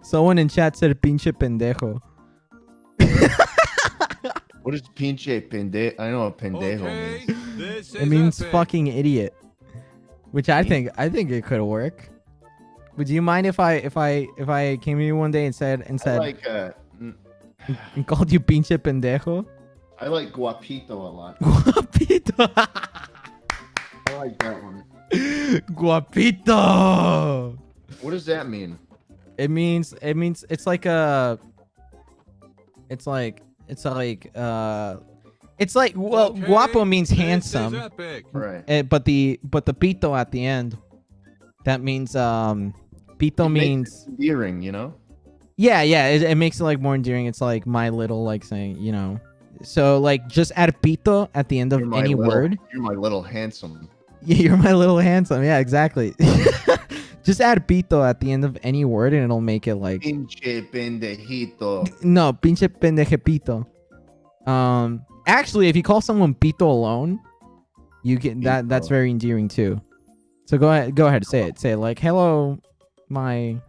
Someone in chat said pinche pendejo. What is pinche pendejo? I know what pendejo means. It means fucking idiot. Which I think it could work. Would you mind if I came to you one day and said I like and called you pinche pendejo? I like guapito a lot. Guapito. I like that one. Guapito. What does that mean? It means it's like well, guapo means handsome. Right. But the pito at the end, that means pito means endearing, you know? Yeah, it makes it like more endearing. It's like my little, like, saying, you know. So like just add pito at the end of any word. You're my little handsome. Yeah, you're my little handsome. Yeah, exactly. Just add pito at the end of any word and it'll make it like Pinche pendejito. no, pinche pendejepito. Actually, if you call someone pito alone, you get that. That's very endearing too. So go ahead, say it. Say it like, hello, my.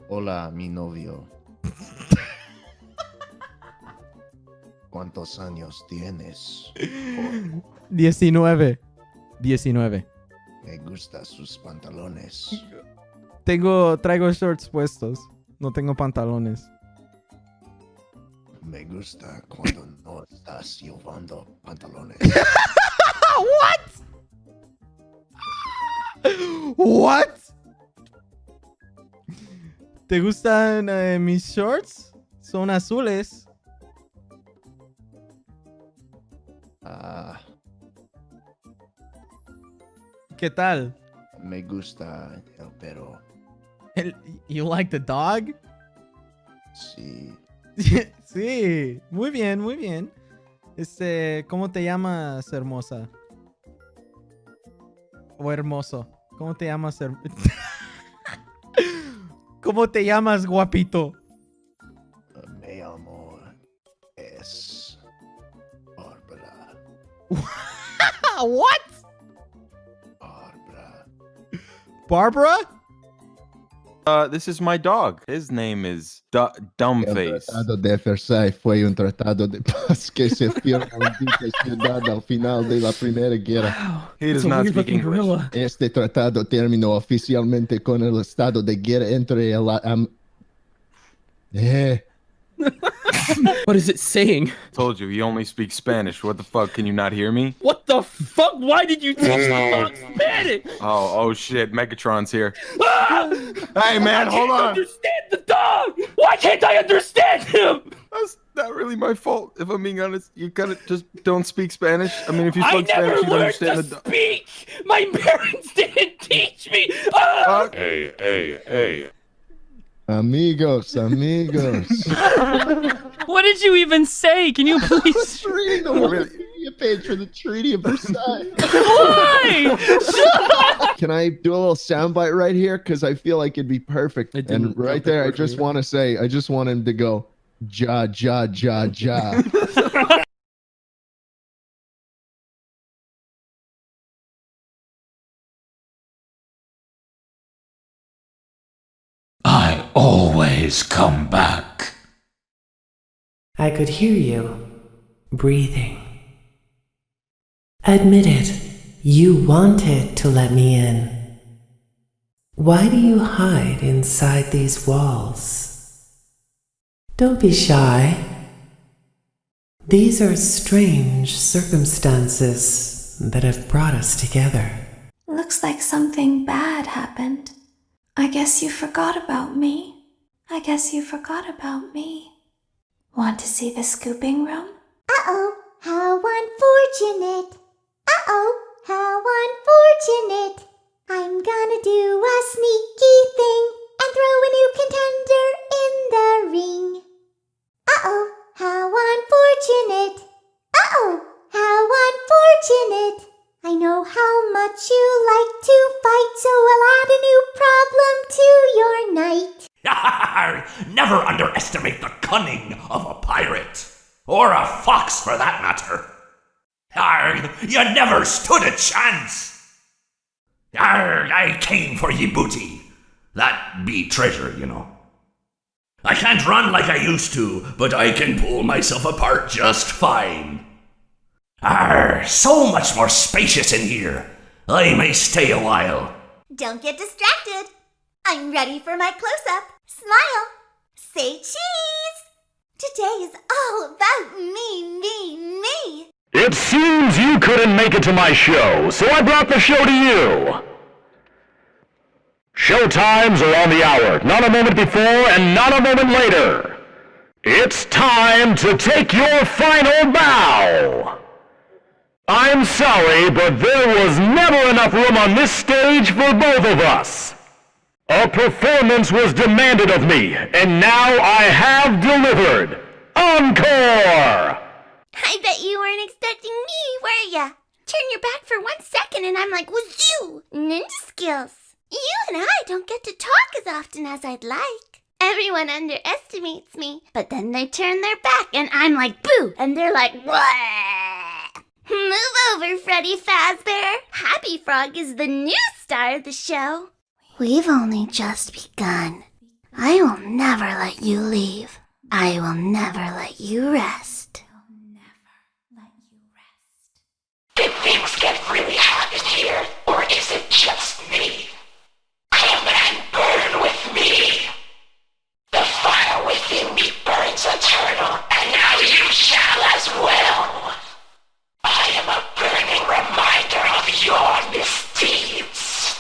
Hola, mi novio. ¿Cuántos años tienes? 19. Me gustan sus pantalones. Traigo shorts puestos. No tengo pantalones. Me gusta cuando no estás llevando pantalones. What? ¿Te gustan mis shorts? Son azules. ¿Qué tal? Me gusta el perro. You like the dog? Sí. Sí. Muy bien, muy bien. ¿Cómo te llamas, hermosa? O hermoso. ¿Cómo te llamas, ¿Cómo te llamas, guapito? Me llamo es Barbara. What? Barbara. Barbara? This is my dog. His name is Dumbface. El tratado de Versailles fue un tratado de paz que se firmó en dicha ciudad al final de la Primera Guerra. Wow. He does It's a not weird speak looking English. gorilla. Este tratado terminó oficialmente con el estado de guerra entre el What is it saying? Told you, he only speaks Spanish. What the fuck? Can you not hear me? What the fuck? Why did you teach the dog Spanish? Oh shit, Megatron's here. Ah! Hey man, hold I on. can't understand the dog. Why can't I understand him? That's not really my fault. If I'm being honest, you kind of just don't speak Spanish. I mean, if you I spoke never Spanish, you'd learned understand to the. speak. My parents didn't teach me. Ah! Hey. Amigos. What did you even say? Can you please? Just reading the Wikipedia page for the Treaty of Versailles. Why? Can I do a little soundbite right here? Because I feel like it'd be perfect. It didn't And right jump there, I record just either. want to say, I just want him to go, ja. I always come back. I could hear you breathing. Admit it, you wanted to let me in. Why do you hide inside these walls? Don't be shy. These are strange circumstances that have brought us together. Looks like something bad happened. I guess you forgot about me. Want to see the scooping room? Uh-oh, how unfortunate. Uh-oh, how unfortunate. I'm gonna do a sneaky thing and throw a new contender in the ring. Uh-oh, how unfortunate. Uh-oh, how unfortunate. I know how much you like to fight, so I'll add a new problem to your night. Never underestimate the cunning of a pirate. Or a fox, for that matter. Arg, you never stood a chance. Arr, I came for ye booty. That be treasure, you know. I can't run like I used to, but I can pull myself apart just fine. Arr, so much more spacious in here. I may stay a while. Don't get distracted. I'm ready for my close-up. Smile. Say cheese. Today is all about me. It seems you couldn't make it to my show, so I brought the show to you. Show times are on the hour, not a moment before and not a moment later. It's time to take your final bow. I'm sorry, but there was never enough room on this stage for both of us. A performance was demanded of me, and now I have delivered. Encore! I bet you weren't expecting me, were ya? Turn your back for 1 second and I'm like, wazoo! Ninja skills. You and I don't get to talk as often as I'd like. Everyone underestimates me, but then they turn their back and I'm like, boo! And they're like, wah! Move over, Freddy Fazbear. Happy Frog is the new star of the show. We've only just begun. I will never let you leave. I will never let you rest. Did things get really hot in here, or is it just me? Come and burn with me. The fire within me burns eternal, and now you shall as well. I am a burning reminder of your misdeeds.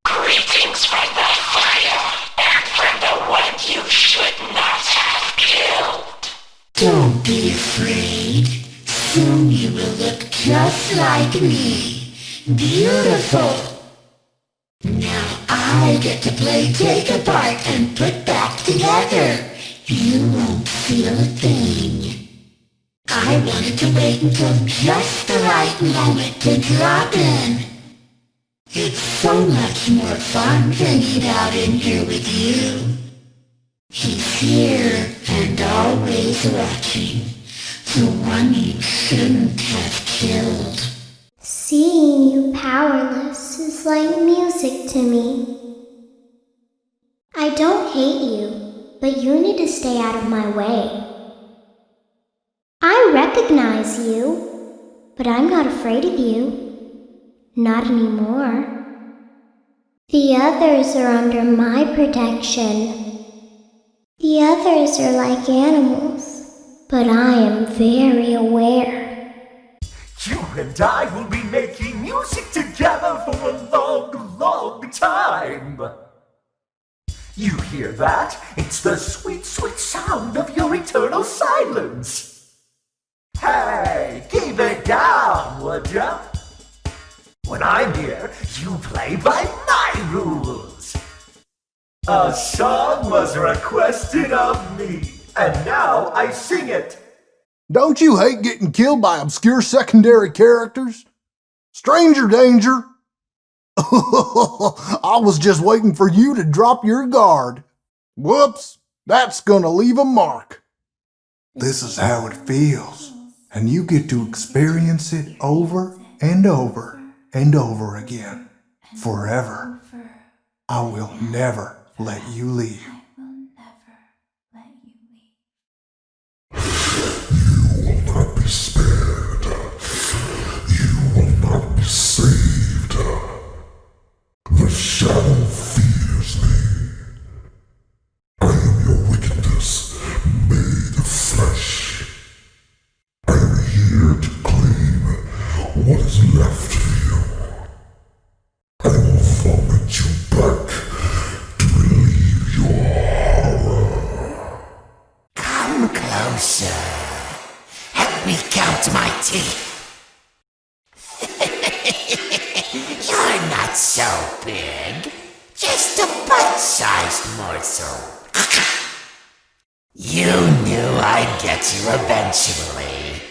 Greetings from the fire, and from the one you should not have killed. Don't be afraid. Soon you will look just like me. Beautiful. Now I get to play take apart and put back together. You won't feel a thing. I wanted to wait until just the right moment to drop in. It's so much more fun hanging out in here with you. He's here and always watching. The one you shouldn't have killed. Seeing you powerless is like music to me. I don't hate you, but you need to stay out of my way. I recognize you, but I'm not afraid of you. Not anymore. The others are under my protection. The others are like animals. But I am very aware. You and I will be making music together for a long, long time. You hear that? It's the sweet, sweet sound of your eternal silence. Hey, keep it down, would ya? When I'm here, you play by my rules. A song was requested of me. And now I sing it. Don't you hate getting killed by obscure secondary characters? Stranger danger! I was just waiting for you to drop your guard. Whoops, that's gonna leave a mark. This is how it feels, and you get to experience it over and over and over again. Forever. I will never let you leave. Not be spared. You will not be saved. The shadow fears me. I am your wickedness made of flesh. I am here to claim what is left of you. I will vomit you back to relieve your horror. Come closer. Help me count my teeth. You're not so big. Just a bite-sized morsel. You knew I'd get you eventually.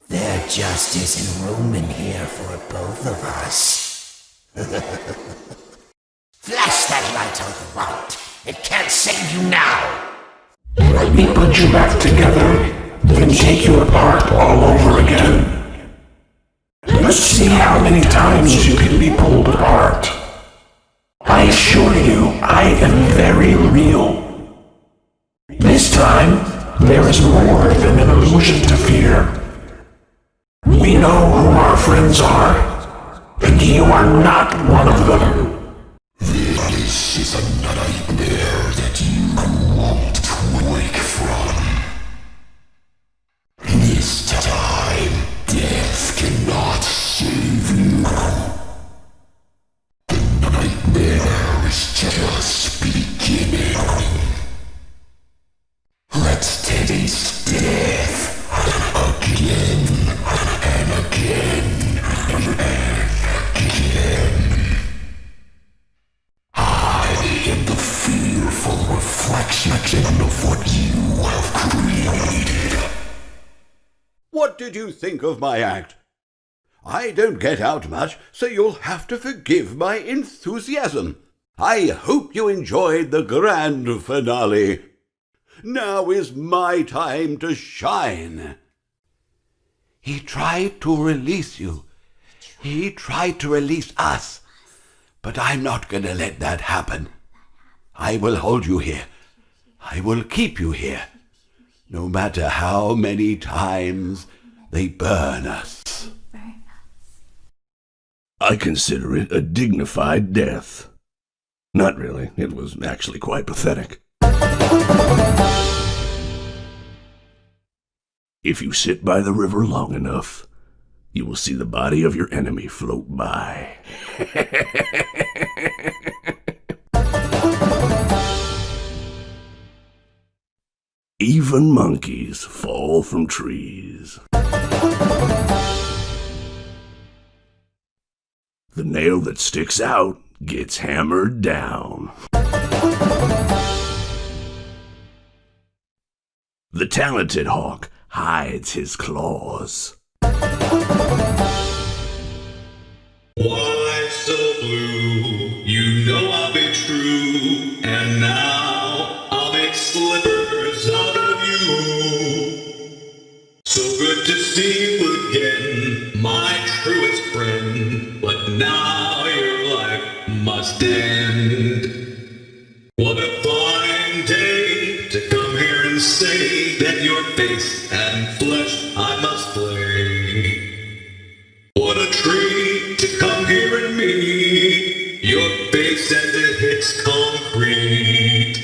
There just isn't room in here for both of us. Flash that light all you want. It can't save you now. Let me put you back together, then take you apart all over again. Let's see how many times you can be pulled apart. I assure you, I am very real. This time, there is more than an illusion to fear. We know who our friends are, and you are not one of them. This is a nightmare that you won't wake from. This time, death cannot save you. The nightmare is just beginning. Let's taste death again and again and again. I am the fearful reflection of what you have created. What did you think of my act? I don't get out much, so you'll have to forgive my enthusiasm. I hope you enjoyed the grand finale. Now is my time to shine. He tried to release you. He tried to release us. But I'm not going to let that happen. I will hold you here. I will keep you here. No matter how many times they burn us. I consider it a dignified death. Not really. It was actually quite pathetic. If you sit by the river long enough, you will see the body of your enemy float by. Even monkeys fall from trees. The nail that sticks out gets hammered down. The talented hawk hides his claws. Why so blue? You know I'll be true, and now I'll make slippers out of you. So good to see you again, my truest friend, but now your life must end. What a fine day to come here and say that your face and flesh I must flay. What a treat to come here and meet your face as it hits concrete.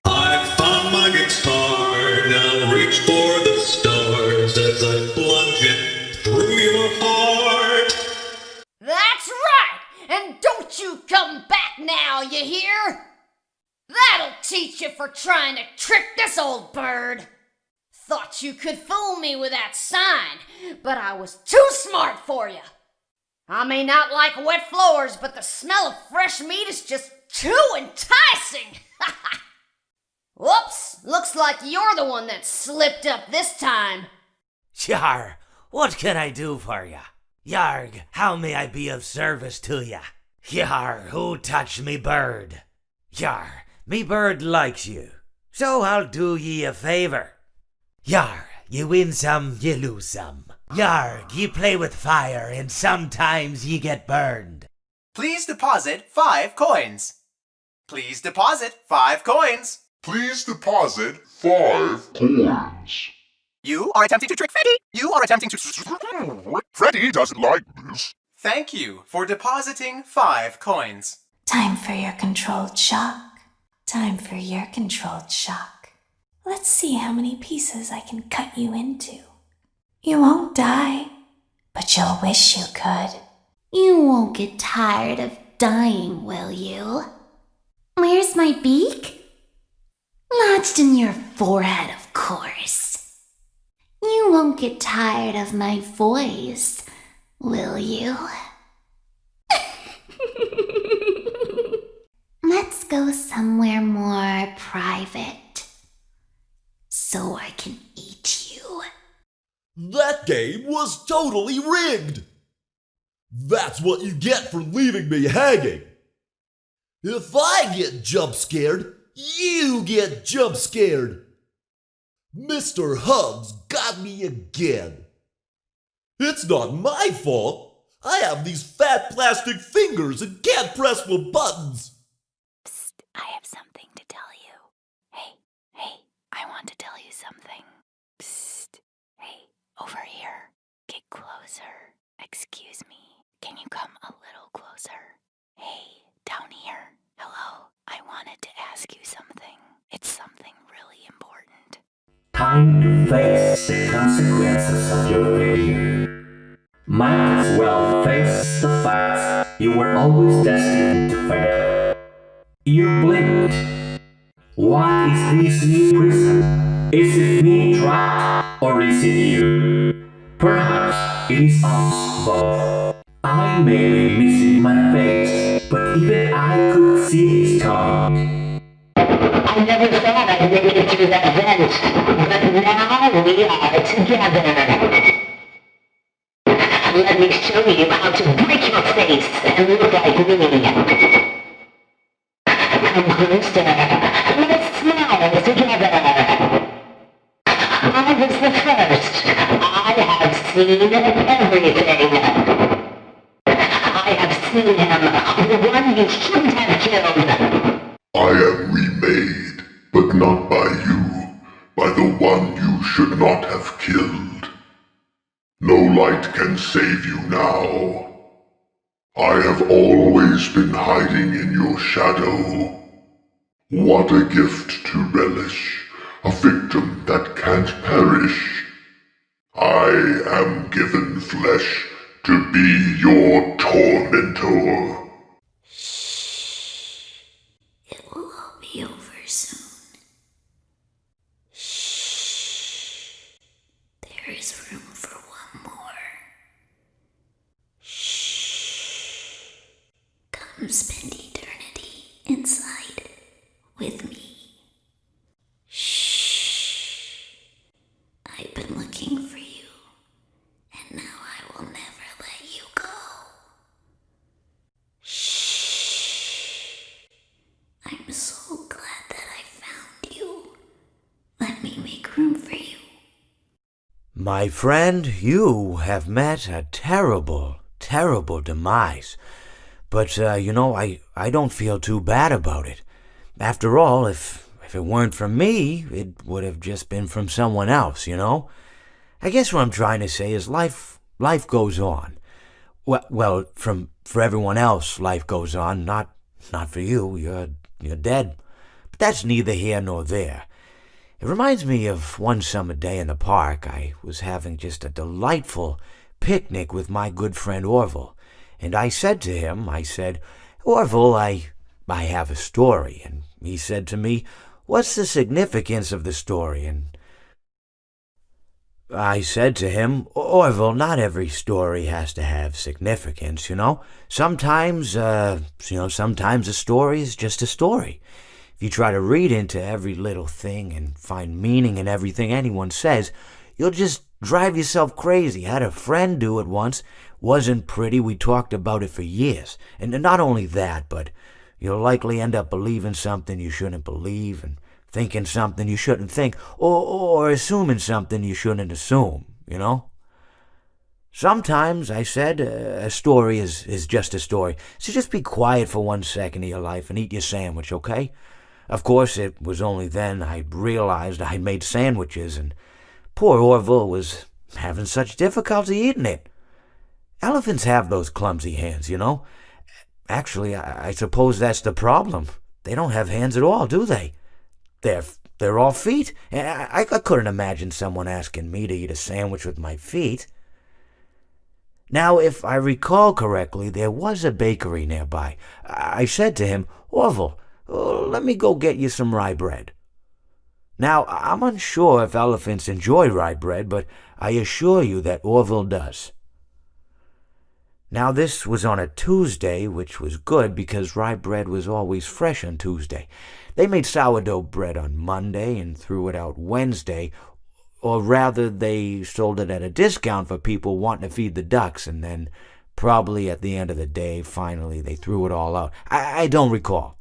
I found my guitar, now reach for the stars as I plunge it through your heart. That's right! And don't you come back now, you hear? That'll teach you for trying to trick this old bird. Thought you could fool me with that sign, but I was too smart for you. I may not like wet floors, but the smell of fresh meat is just too enticing. Whoops, looks like you're the one that slipped up this time. Yar, what can I do for ya? Yarg, how may I be of service to ya? Yar, who touched me bird? Yar, me bird likes you, so I'll do ye a favor. Yar, you win some, you lose some. Yarg, you play with fire and sometimes ye get burned. Please deposit 5 coins. Please deposit 5 coins. Please deposit 5 coins. You are attempting to trick Freddy. You are attempting to... Freddy doesn't like this. Thank you for depositing 5 coins. Time for your controlled shock. Time for your controlled shock. Let's see how many pieces I can cut you into. You won't die, but you'll wish you could. You won't get tired of dying, will you? Where's my beak? Lodged in your forehead, of course. You won't get tired of my voice, will you? Let's go somewhere more private, so I can eat you. That game was totally rigged! That's what you get for leaving me hanging! If I get jump scared, you get jump scared! Mr. Hugs got me again! It's not my fault. I have these fat plastic fingers and can't press the buttons. Psst, I have something to tell you. Hey, I want to tell you something. Psst, hey, over here. Get closer. Excuse me. Can you come a little closer? Hey, down here. Hello, I wanted to ask you something. It's something really important. Time to face the consequences of your failure. Might as well face the facts. You were always destined to fail. You blinked. What is this new prison? Is it me trapped or is it you? Perhaps it is us both. I may be missing my face, but even I could see his tongue. I never thought I'd make it through that vent, but now we are together. Let me show you how to break your face and look like me. Come closer. Let's smile together. I was the first. I have seen everything. I have seen him, the one you shouldn't have killed. I am remade, but not by you, by the one you should not have killed. No light can save you now. I have always been hiding in your shadow. What a gift to relish, a victim that can't perish. I am given flesh to be your tormentor. It will all be over soon. Shh. There is room for one more. Shh. Come spend eternity inside with me. Shh. I've been looking for you, and now I will never let you go. Shh. I'm so glad that I found you. Let me make room for you. My friend, you have met a terrible, terrible demise. But, I don't feel too bad about it. After all, if it weren't from me, it would have just been from someone else, I guess what I'm trying to say is life goes on. Well, for everyone else, life goes on, not for you. You're dead. But that's neither here nor there. It reminds me of one summer day in the park. I was having just a delightful picnic with my good friend Orville. And I said to him, Orville, I have a story. And he said to me, what's the significance of the story? And I said to him, Orville, not every story has to have significance, Sometimes a story is just a story. If you try to read into every little thing and find meaning in everything anyone says, you'll just drive yourself crazy. I had a friend do it once. Wasn't pretty. We talked about it for years. And not only that, but you'll likely end up believing something you shouldn't believe and thinking something you shouldn't think or assuming something you shouldn't assume, Sometimes, I said, a story is just a story. So just be quiet for 1 second of your life and eat your sandwich, okay? Of course, it was only then I realized I made sandwiches and poor Orville was having such difficulty eating it. Elephants have those clumsy hands, Actually, I suppose that's the problem. They don't have hands at all, do they? They're all feet. I couldn't imagine someone asking me to eat a sandwich with my feet. Now, if I recall correctly, there was a bakery nearby. I said to him, Orville, let me go get you some rye bread. Now, I'm unsure if elephants enjoy rye bread, but I assure you that Orville does. Now, this was on a Tuesday, which was good because rye bread was always fresh on Tuesday. They made sourdough bread on Monday and threw it out Wednesday, or rather, they sold it at a discount for people wanting to feed the ducks, and then probably at the end of the day, finally, they threw it all out. I don't recall.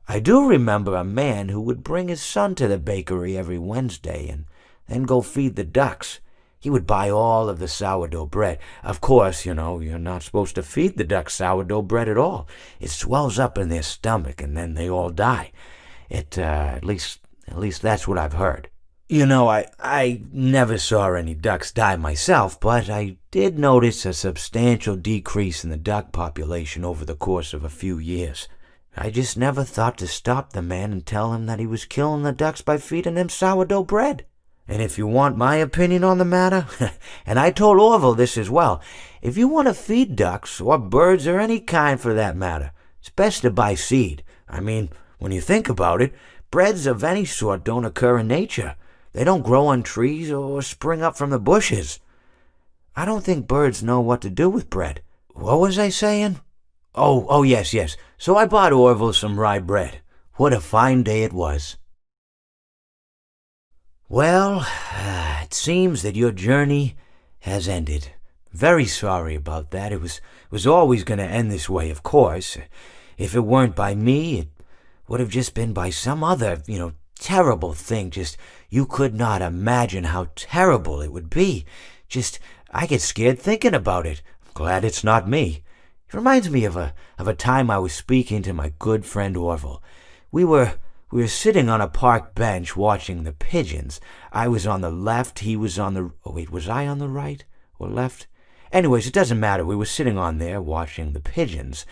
I do remember a man who would bring his son to the bakery every Wednesday and then go feed the ducks. He would buy all of the sourdough bread. Of course, you're not supposed to feed the ducks sourdough bread at all. It swells up in their stomach and then they all die. At least that's what I've heard. I never saw any ducks die myself, but I did notice a substantial decrease in the duck population over the course of a few years. I just never thought to stop the man and tell him that he was killing the ducks by feeding them sourdough bread. And if you want my opinion on the matter, and I told Orville this as well, if you want to feed ducks, or birds, or any kind for that matter, it's best to buy seed. I mean, when you think about it, breads of any sort don't occur in nature. They don't grow on trees or spring up from the bushes. I don't think birds know what to do with bread. What was I saying? Oh, yes. So I bought Orville some rye bread. What a fine day it was. Well, it seems that your journey has ended. Very sorry about that. It was always going to end this way, of course. If it weren't by me, it would have just been by some other, terrible thing. Just, you could not imagine how terrible it would be. Just, I get scared thinking about it. I'm glad it's not me. It reminds me of a time I was speaking to my good friend Orville. We were sitting on a park bench watching the pigeons. I was on the left, he was on the... Oh, wait, was I on the right or left? Anyways, it doesn't matter. We were sitting on there watching the pigeons.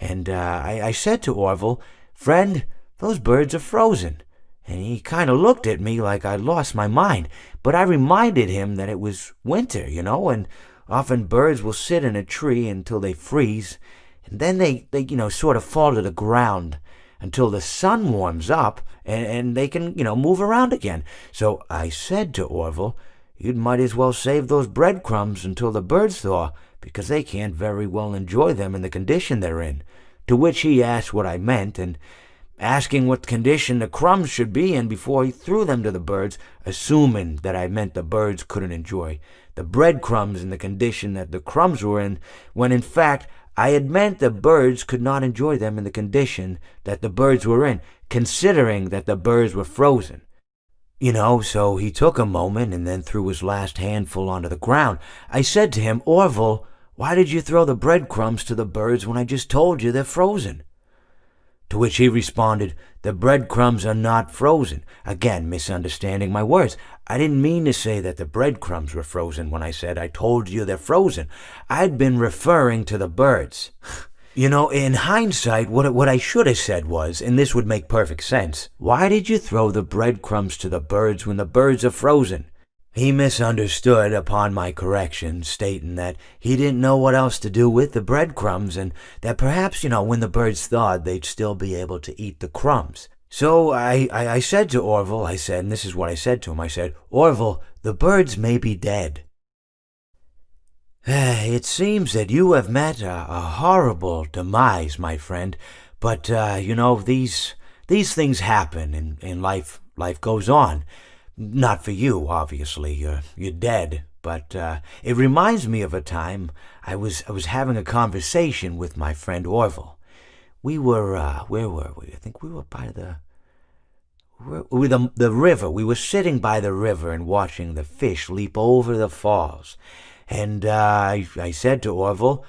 And I said to Orville, "Friend, those birds are frozen." And he kind of looked at me like I'd lost my mind. But I reminded him that it was winter, and often birds will sit in a tree until they freeze. And then they sort of fall to the ground until the sun warms up and they can, move around again. So I said to Orville, "You might as well save those breadcrumbs until the birds thaw, because they can't very well enjoy them in the condition they're in." To which he asked what I meant, and asking what condition the crumbs should be in before he threw them to the birds, assuming that I meant the birds couldn't enjoy the breadcrumbs in the condition that the crumbs were in, when in fact I had meant the birds could not enjoy them in the condition that the birds were in, considering that the birds were frozen. So he took a moment and then threw his last handful onto the ground. I said to him, "Orville, why did you throw the breadcrumbs to the birds when I just told you they're frozen?" To which he responded, "The breadcrumbs are not frozen." Again, misunderstanding my words. I didn't mean to say that the breadcrumbs were frozen when I said I told you they're frozen. I'd been referring to the birds. In hindsight, what I should have said was, and this would make perfect sense, "Why did you throw the breadcrumbs to the birds when the birds are frozen?" He misunderstood upon my correction, stating that he didn't know what else to do with the breadcrumbs, and that perhaps, when the birds thawed, they'd still be able to eat the crumbs. So I said to Orville, and this is what I said to him, I said, "Orville, the birds may be dead." It seems that you have met a horrible demise, my friend, but, these things happen, and life goes on. Not for you, obviously. You're dead. But it reminds me of a time I was having a conversation with my friend Orville. We were where were we? I think we were by the river. We were sitting by the river and watching the fish leap over the falls. And I said to Orville,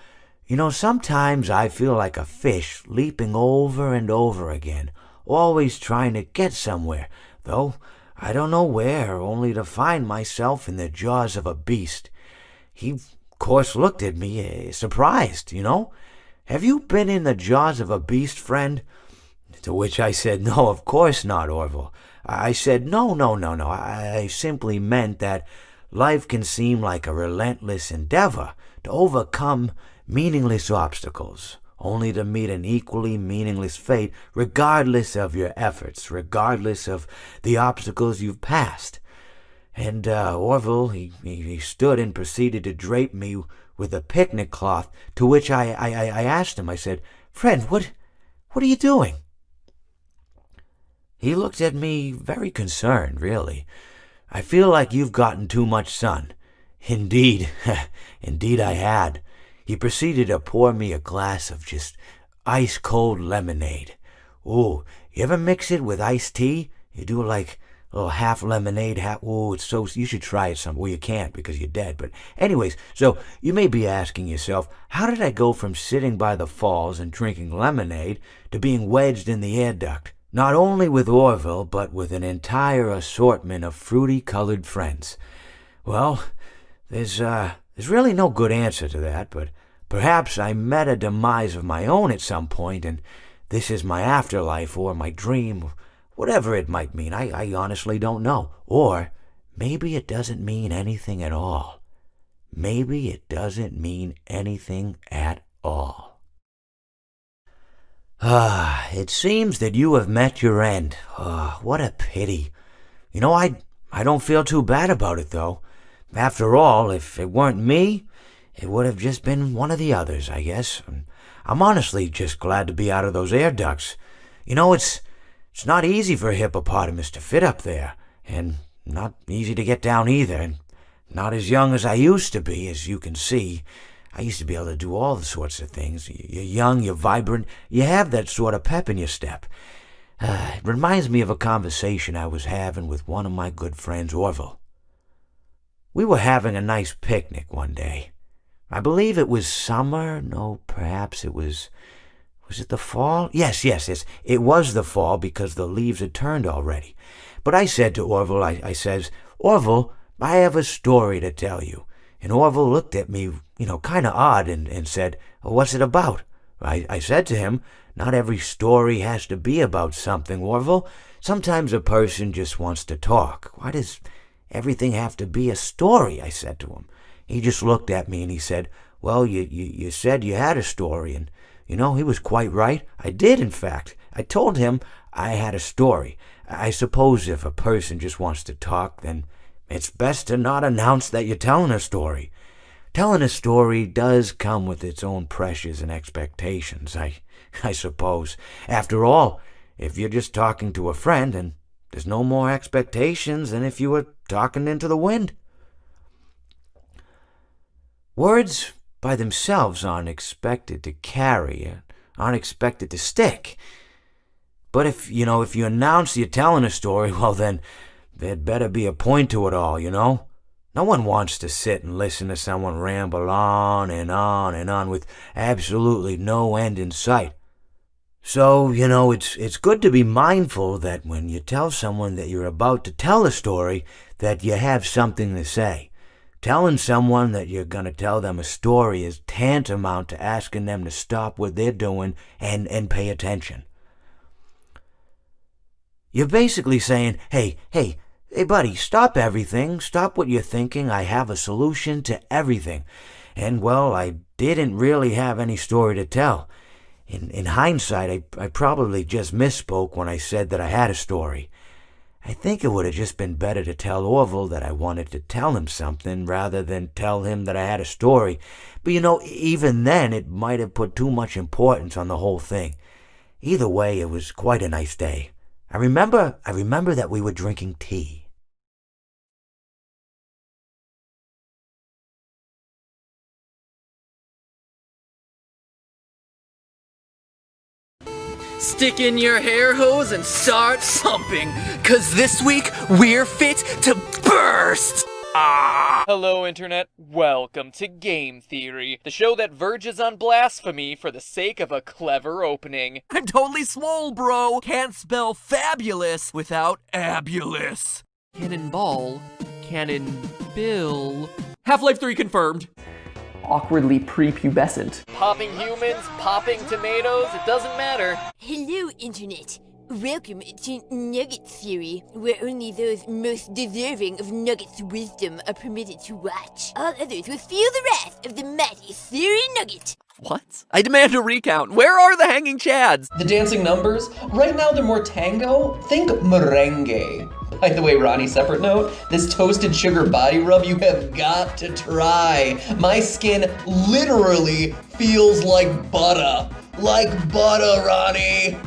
sometimes I feel like a fish leaping over and over again, always trying to get somewhere, though I don't know where, only to find myself in the jaws of a beast. He, of course, looked at me, surprised, "Have you been in the jaws of a beast, friend?" To which I said, "No, of course not, Orville." I said, No. I simply meant that life can seem like a relentless endeavor to overcome meaningless obstacles, only to meet an equally meaningless fate, regardless of your efforts, regardless of the obstacles you've passed. And Orville, he stood and proceeded to drape me with a picnic cloth, to which I asked him, I said, "Friend, what are you doing?" He looked at me very concerned, really. "I feel like you've gotten too much sun." Indeed, indeed I had. He proceeded to pour me a glass of just ice-cold lemonade. Ooh, you ever mix it with iced tea? You do like little half lemonade, oh, it's so, you should try it some. Well, you can't because you're dead. But anyways, so you may be asking yourself, how did I go from sitting by the falls and drinking lemonade to being wedged in the air duct? Not only with Orville, but with an entire assortment of fruity-colored friends. Well, there's really no good answer to that, but perhaps I met a demise of my own at some point, and this is my afterlife or my dream, whatever it might mean. I honestly don't know. Or maybe it doesn't mean anything at all. Maybe it doesn't mean anything at all. It seems that you have met your end. What a pity. You know, I don't feel too bad about it, though. After all, if it weren't me, it would have just been one of the others, I guess. I'm honestly just glad to be out of those air ducts. You know, it's not easy for a hippopotamus to fit up there, and not easy to get down either, and not as young as I used to be, as you can see. I used to be able to do all the sorts of things. You're young, you're vibrant, you have that sort of pep in your step. It reminds me of a conversation I was having with one of my good friends, Orville. We were having a nice picnic one day. I believe it was summer. No, perhaps it was it the fall? Yes, it was the fall because the leaves had turned already. But I said to Orville, I says, Orville, I have a story to tell you. And Orville looked at me, kind of odd and said, what's it about? I said to him, not every story has to be about something, Orville. Sometimes a person just wants to talk. Why does everything have to be a story? I said to him. He just looked at me and he said, well, you said you had a story. And, he was quite right. I did, in fact. I told him I had a story. I suppose if a person just wants to talk, then it's best to not announce that you're telling a story. Telling a story does come with its own pressures and expectations, I suppose. After all, if you're just talking to a friend, then there's no more expectations than if you were talking into the wind. Words by themselves aren't expected to carry, aren't expected to stick. But if you announce you're telling a story, well then, there'd better be a point to it all, No one wants to sit and listen to someone ramble on and on and on with absolutely no end in sight. So, it's good to be mindful that when you tell someone that you're about to tell a story, that you have something to say. Telling someone that you're going to tell them a story is tantamount to asking them to stop what they're doing and pay attention. You're basically saying, hey, buddy, stop everything. Stop what you're thinking. I have a solution to everything. And, well, I didn't really have any story to tell. In hindsight, I probably just misspoke when I said that I had a story. I think it would have just been better to tell Orville that I wanted to tell him something rather than tell him that I had a story. But, even then, it might have put too much importance on the whole thing. Either way, it was quite a nice day. I remember that we were drinking tea. Stick in your hair hose and start pumping, 'cause this week we're fit to burst! Hello, Internet. Welcome to Game Theory, the show that verges on blasphemy for the sake of a clever opening. I'm totally swole, bro! Can't spell fabulous without abulous. Cannonball. Cannon Bill. Half-Life 3 confirmed. Awkwardly prepubescent. Popping humans, popping tomatoes, it doesn't matter. Hello, Internet. Welcome to Nugget Theory, where only those most deserving of Nugget's wisdom are permitted to watch. All others will feel the wrath of the mighty Theory Nugget. What? I demand a recount. Where are the hanging chads? The dancing numbers? Right now they're more tango. Think merengue. By the way, Ronnie, separate note, this toasted sugar body rub you have got to try. My skin literally feels like butter. Like butter, Ronnie.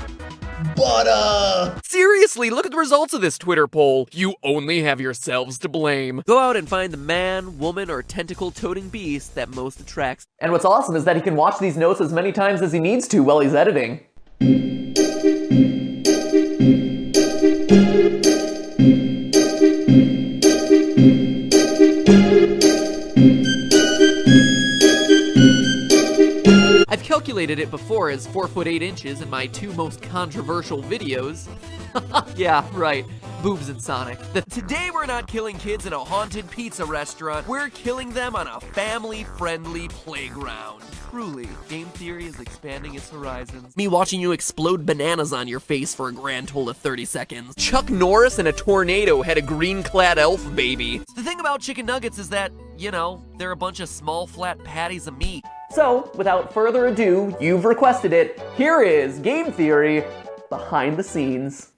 Butter! Seriously, look at the results of this Twitter poll. You only have yourselves to blame. Go out and find the man, woman, or tentacle-toting beast that most attracts. And what's awesome is that he can watch these notes as many times as he needs to while he's editing. I've calculated it before as 4 foot 8 inches in my 2 most controversial videos. Yeah, right. Boobs and Sonic. Today we're not killing kids in a haunted pizza restaurant. We're killing them on a family-friendly playground. Truly, game theory is expanding its horizons. Me watching you explode bananas on your face for a grand total of 30 seconds. Chuck Norris in a tornado had a green-clad elf baby. The thing about chicken nuggets is that, you know, they're a bunch of small flat patties of meat. So, without further ado, you've requested it. Here is Game Theory behind the scenes.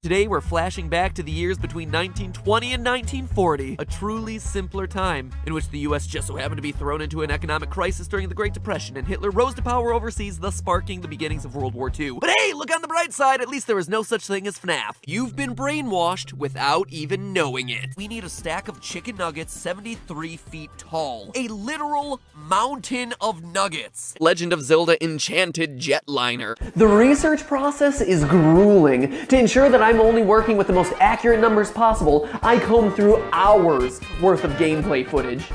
Today we're flashing back to the years between 1920 and 1940, a truly simpler time in which the US just so happened to be thrown into an economic crisis during the Great Depression and Hitler rose to power overseas, thus sparking the beginnings of World War II. But hey, look on the bright side, at least there was no such thing as FNAF. You've been brainwashed without even knowing it. We need a stack of chicken nuggets 73 feet tall. A literal mountain of nuggets. Legend of Zelda Enchanted Jetliner. The research process is grueling. To ensure that I'm only working with the most accurate numbers possible, I comb through hours worth of gameplay footage.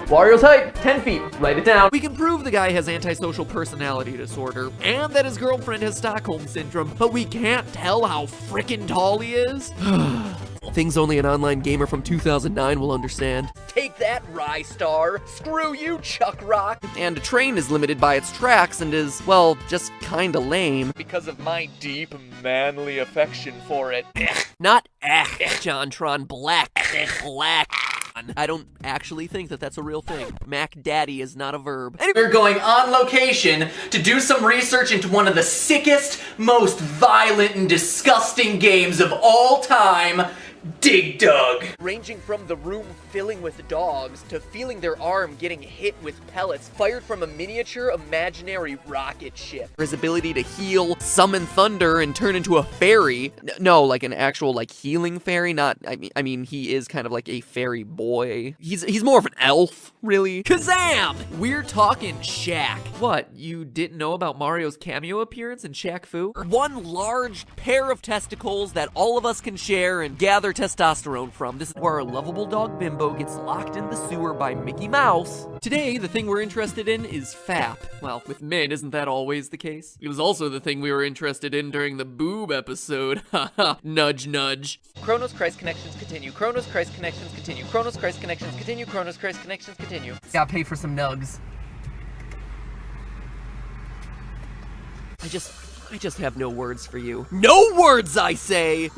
Wario's height, 10 feet. Write it down. We can prove the guy has antisocial personality disorder and that his girlfriend has Stockholm syndrome, but we can't tell how frickin' tall he is. Things only an online gamer from 2009 will understand. Take that, Rystar. Screw you, Chuck Rock. And a train is limited by its tracks and is, well, just kinda lame. Because of my deep, manly affection for it. Not Jontron Black. Black. I don't actually think that that's a real thing. Mac Daddy is not a verb. We're going on location to do some research into one of the sickest, most violent and disgusting games of all time, Dig Dug. Ranging from the room filling with dogs to feeling their arm getting hit with pellets fired from a miniature imaginary rocket ship. His ability to heal, summon thunder, and turn into a fairy. No, like an actual like healing fairy, not, I mean he is kind of like a fairy boy. He's more of an elf, really. Kazam! We're talking Shaq. What, you didn't know about Mario's cameo appearance in Shaq Fu? One large pair of testicles that all of us can share and gather testosterone from. This is where our lovable dog Bimbo gets locked in the sewer by Mickey Mouse. Today, the thing we're interested in is FAP. Well, with men, isn't that always the case? It was also the thing we were interested in during the boob episode. Haha, nudge nudge. Chronos Christ connections continue. Chronos Christ connections continue. Chronos Christ connections continue. Chronos Christ connections continue. Gotta pay for some nugs. I just have no words for you. No words, I say!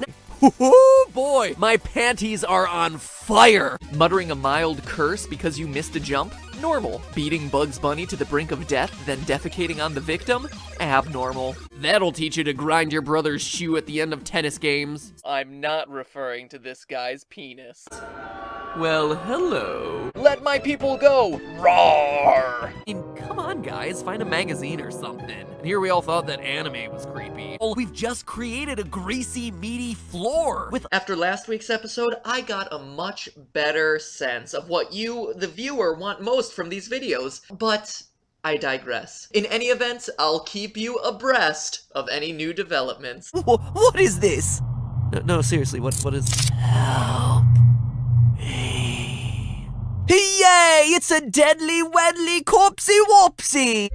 Oh boy, my panties are on fire. Muttering a mild curse because you missed a jump? Normal. Beating Bugs Bunny to the brink of death, then defecating on the victim? Abnormal. That'll teach you to grind your brother's shoe at the end of tennis games. I'm not referring to this guy's penis. Well, hello. Let my people go! Roar! I mean, come on, guys, find a magazine or something. And here we all thought that anime was creepy. Well, we've just created a greasy, meaty floor. After last week's episode, I got a much better sense of what you, the viewer, want most from these videos. But I digress. In any event, I'll keep you abreast of any new developments. What is this? No, seriously, what is... Help. Yay! It's a deadly, wedly, corpsey wopsy!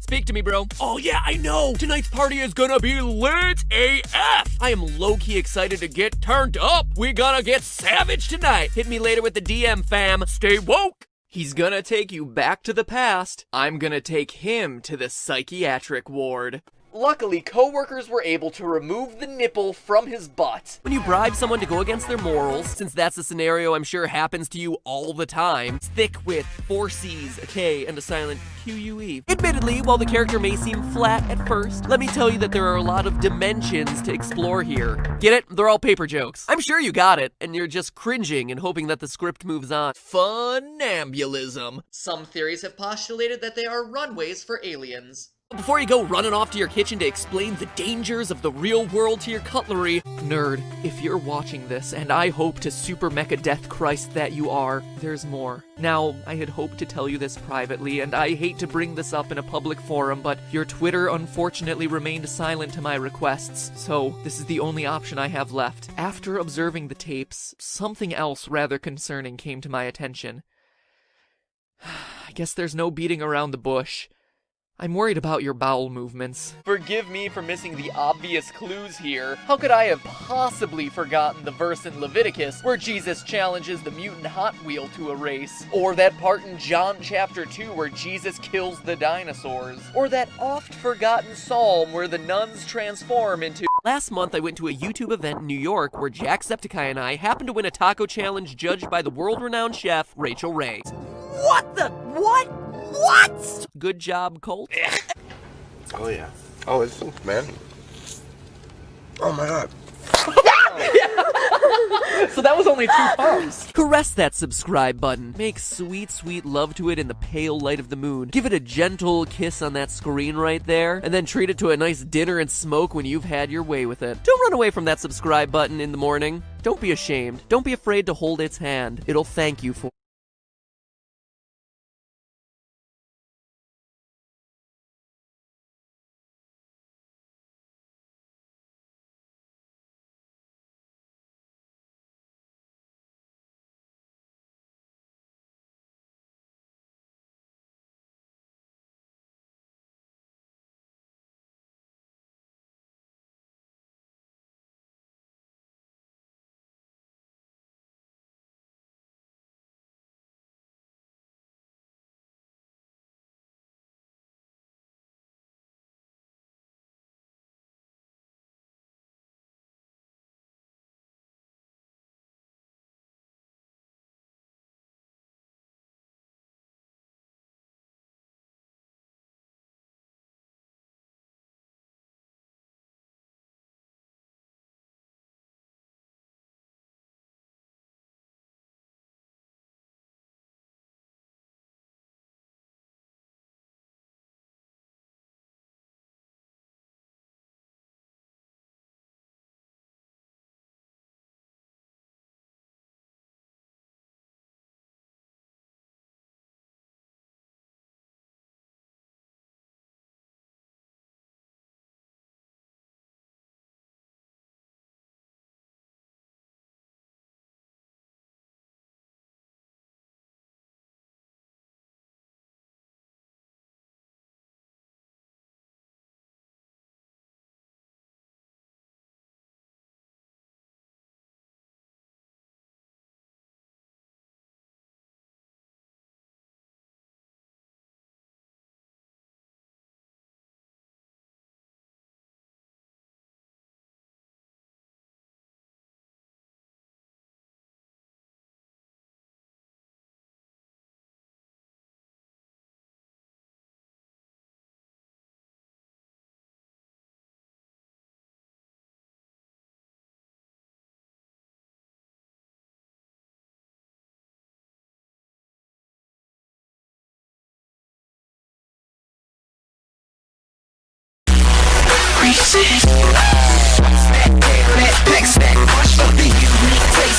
Speak to me, bro. Oh yeah, I know! Tonight's party is gonna be lit AF! I am low-key excited to get turned up! We gonna get savage tonight! Hit me later with the DM, fam. Stay woke! He's gonna take you back to the past. I'm gonna take him to the psychiatric ward. Luckily, co-workers were able to remove the nipple from his butt. When you bribe someone to go against their morals, since that's a scenario I'm sure happens to you all the time, it's thick with 4 C's, a K, and a silent Q-U-E. Admittedly, while the character may seem flat at first, let me tell you that there are a lot of dimensions to explore here. Get it? They're all paper jokes. I'm sure you got it, and you're just cringing and hoping that the script moves on. Funambulism. Some theories have postulated that they are runways for aliens. Before you go running off to your kitchen to explain the dangers of the real world to your cutlery, nerd, if you're watching this, and I hope to super mecha death Christ that you are, there's more. Now, I had hoped to tell you this privately, and I hate to bring this up in a public forum, but your Twitter unfortunately remained silent to my requests, so this is the only option I have left. After observing the tapes, something else rather concerning came to my attention. I guess there's no beating around the bush. I'm worried about your bowel movements. Forgive me for missing the obvious clues here. How could I have possibly forgotten the verse in Leviticus where Jesus challenges the mutant Hot Wheel to a race? Or that part in John chapter 2 where Jesus kills the dinosaurs? Or that oft-forgotten psalm where the nuns transform into... Last month, I went to a YouTube event in New York where Jacksepticeye and I happened to win a taco challenge judged by the world-renowned chef, Rachel Ray. What the? What? What? Good job, Colt. Oh, yeah. Oh, it's man. Oh, my God. So that was only 2 pumps. Caress that subscribe button. Make sweet, sweet love to it in the pale light of the moon. Give it a gentle kiss on that screen right there, and then treat it to a nice dinner and smoke when you've had your way with it. Don't run away from that subscribe button in the morning. Don't be ashamed. Don't be afraid to hold its hand. It'll thank you for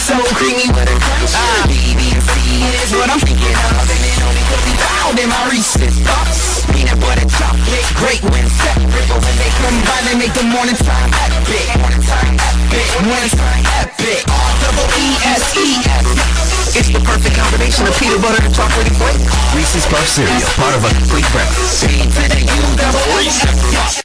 So creamy with a crunch. BBC is what I'm thinking of, and it only could be found in my recent thoughts. Peanut butter chocolate, great when separate, but when they combine, they make the morning time epic. Morning time epic. Morning time epic. R-double-E-S-E-S. It's the perfect combination of peanut butter and chocolate flavor. Reese's Puff Cereal, part of a complete breakfast. C to the U-double-E.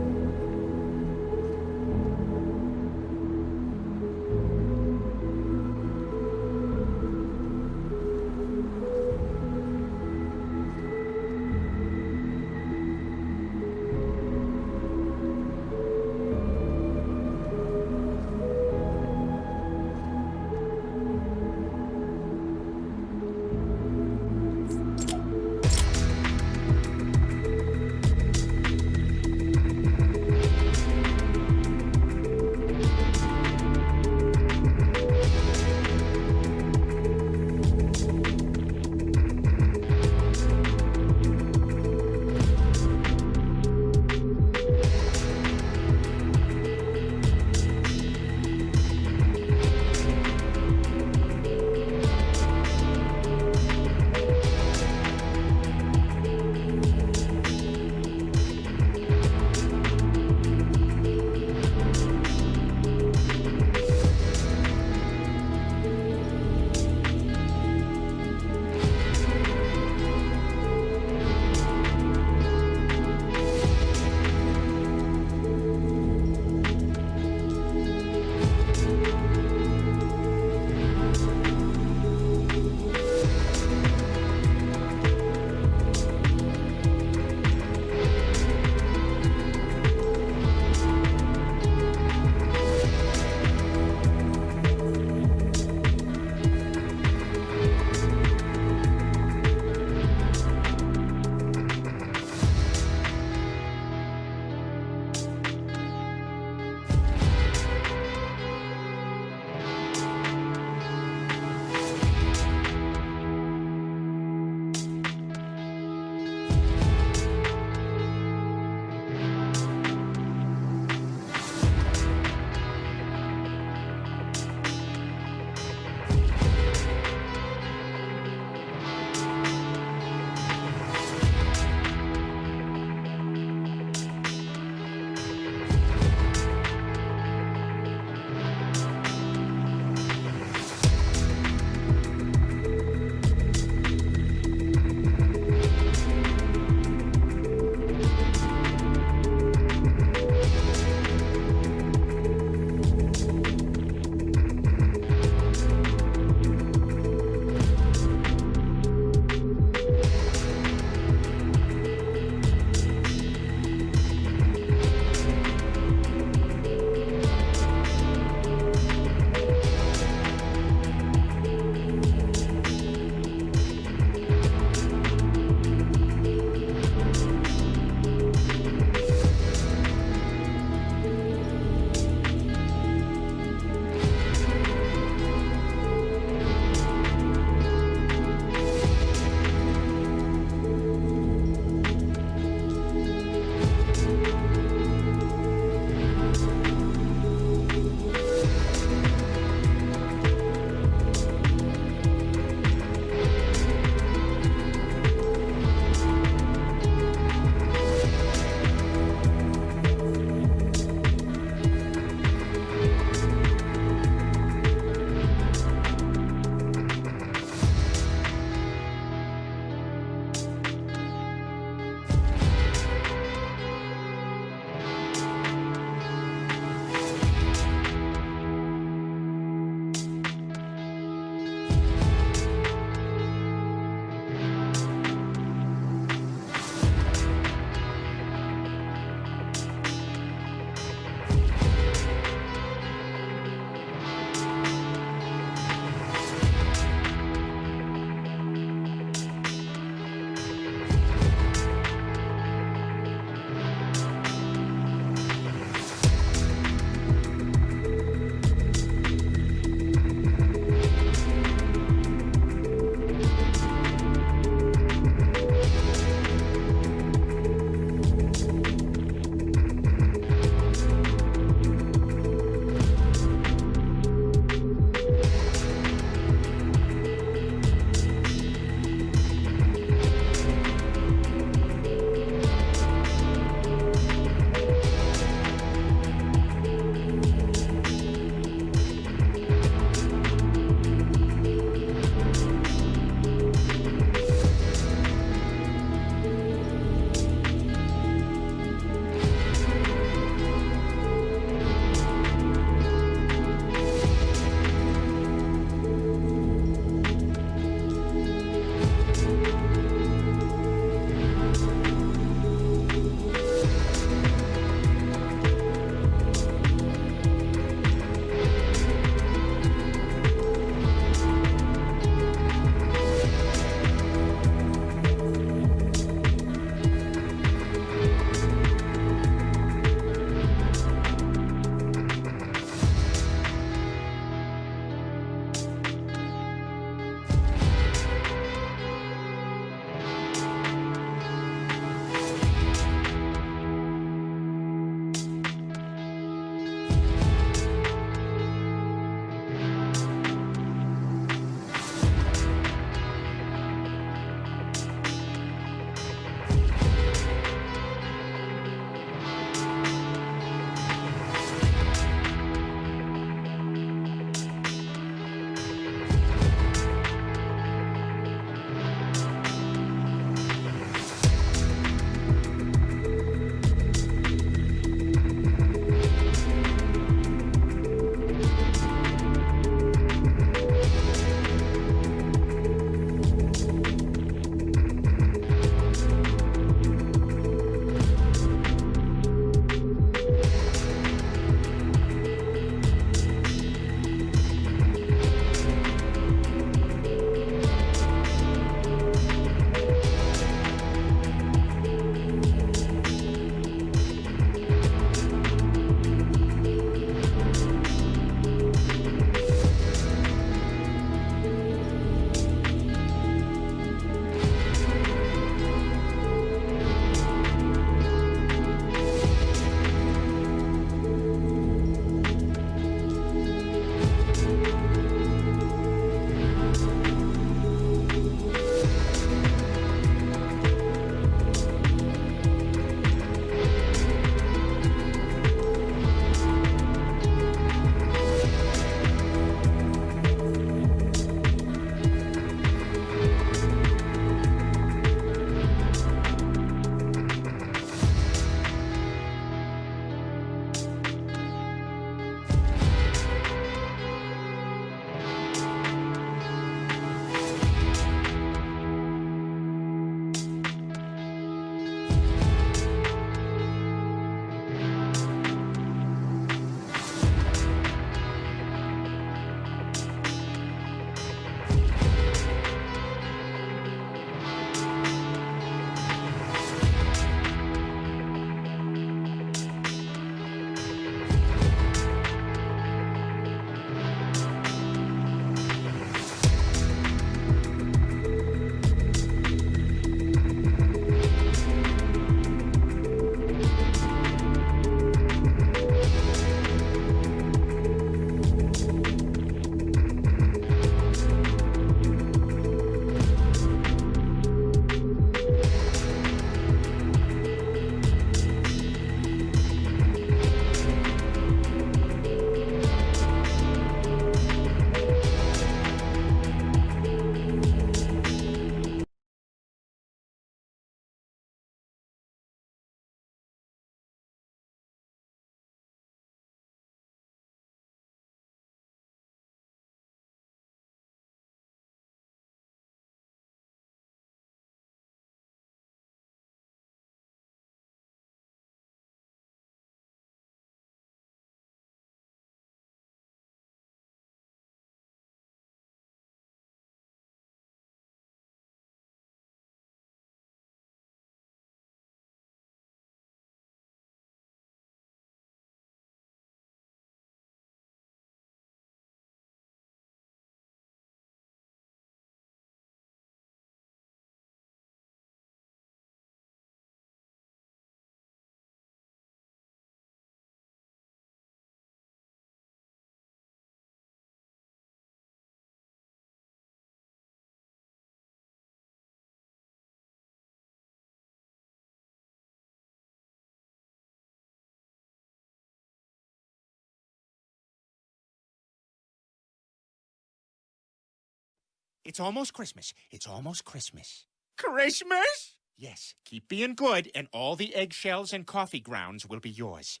It's almost Christmas. It's almost Christmas. Christmas? Yes, keep being good, and all the eggshells and coffee grounds will be yours.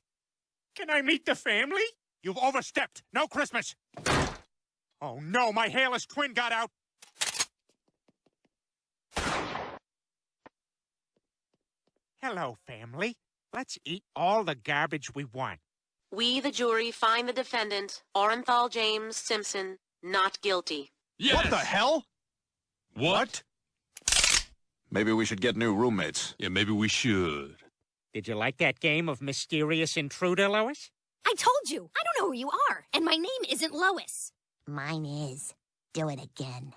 Can I meet the family? You've overstepped. No Christmas. Oh, no, my hairless twin got out. Hello, family. Let's eat all the garbage we want. We, the jury, find the defendant, Orenthal James Simpson, not guilty. Yes. What the hell? What? Maybe we should get new roommates. Yeah, maybe we should. Did you like that game of Mysterious Intruder, Lois? I told you, I don't know who you are, and my name isn't Lois. Mine is. Do it again.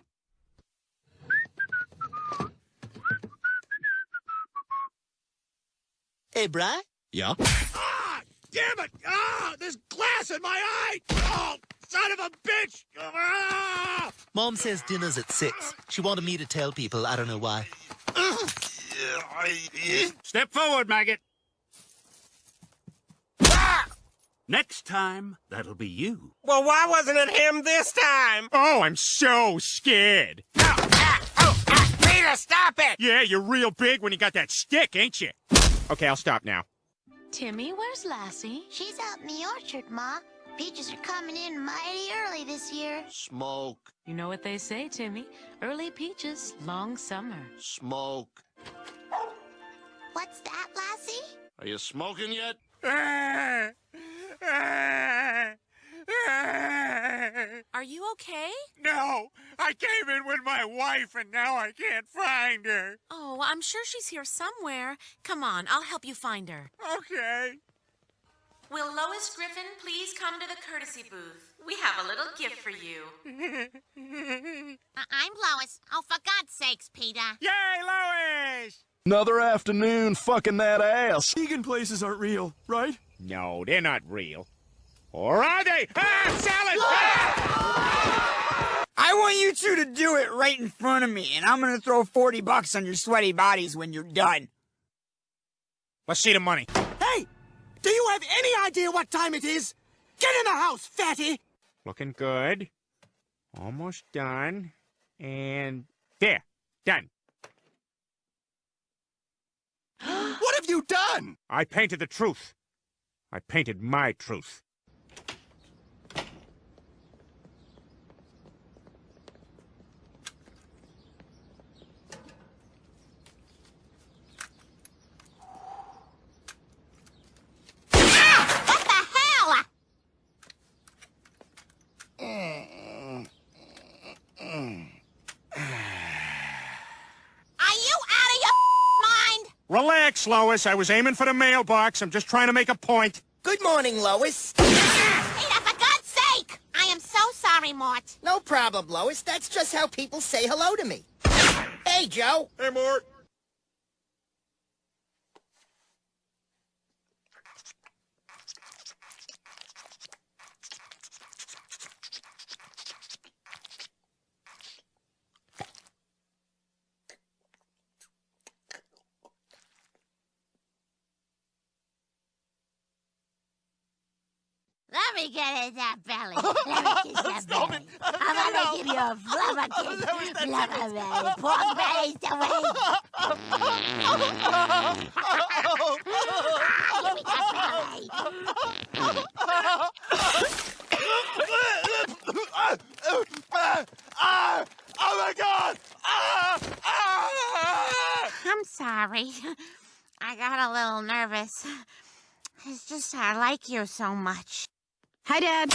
Hey, Bri? Yeah? Ah! Damn it! Ah! There's glass in my eye! Oh! Son of a bitch! Ah! Mom says dinner's at 6. She wanted me to tell people, I don't know why. Step forward, maggot. Next time, that'll be you. Well, why wasn't it him this time? Oh, I'm so scared. Peter, stop it! Yeah, you're real big when you got that stick, ain't you? Okay, I'll stop now. Timmy, where's Lassie? She's out in the orchard, Ma. Peaches are coming in mighty early this year. Smoke. You know what they say, Timmy. Early peaches, long summer. Smoke. What's that, Lassie? Are you smoking yet? Are you okay? No, I came in with my wife and now I can't find her. Oh, I'm sure she's here somewhere. Come on, I'll help you find her. Okay. Will Lois Griffin please come to the courtesy booth? We have a little gift for you. I'm Lois. Oh, for God's sakes, Peter. Yay, Lois! Another afternoon fucking that ass. Vegan places aren't real, right? No, they're not real. Or are they? Ah, salad! Ah! I want you two to do it right in front of me, and I'm gonna throw $40 on your sweaty bodies when you're done. Let's see the money. Hey! Do you have any idea what time it is? Get in the house, fatty! Looking good. Almost done. And there. Done. What have you done? I painted the truth. I painted my truth. Relax, Lois. I was aiming for the mailbox. I'm just trying to make a point. Good morning, Lois. Peter, for God's sake! I am so sorry, Mort. No problem, Lois. That's just how people say hello to me. Hey, Joe. Hey, Mort. Let me get in that belly. Let me kiss that belly. I'm gonna give you a flubber kiss. Flubber belly. Pork belly's the way. Give me that belly. Oh my God! I'm sorry. I got a little nervous. It's just I like you so much. Hi, Dad.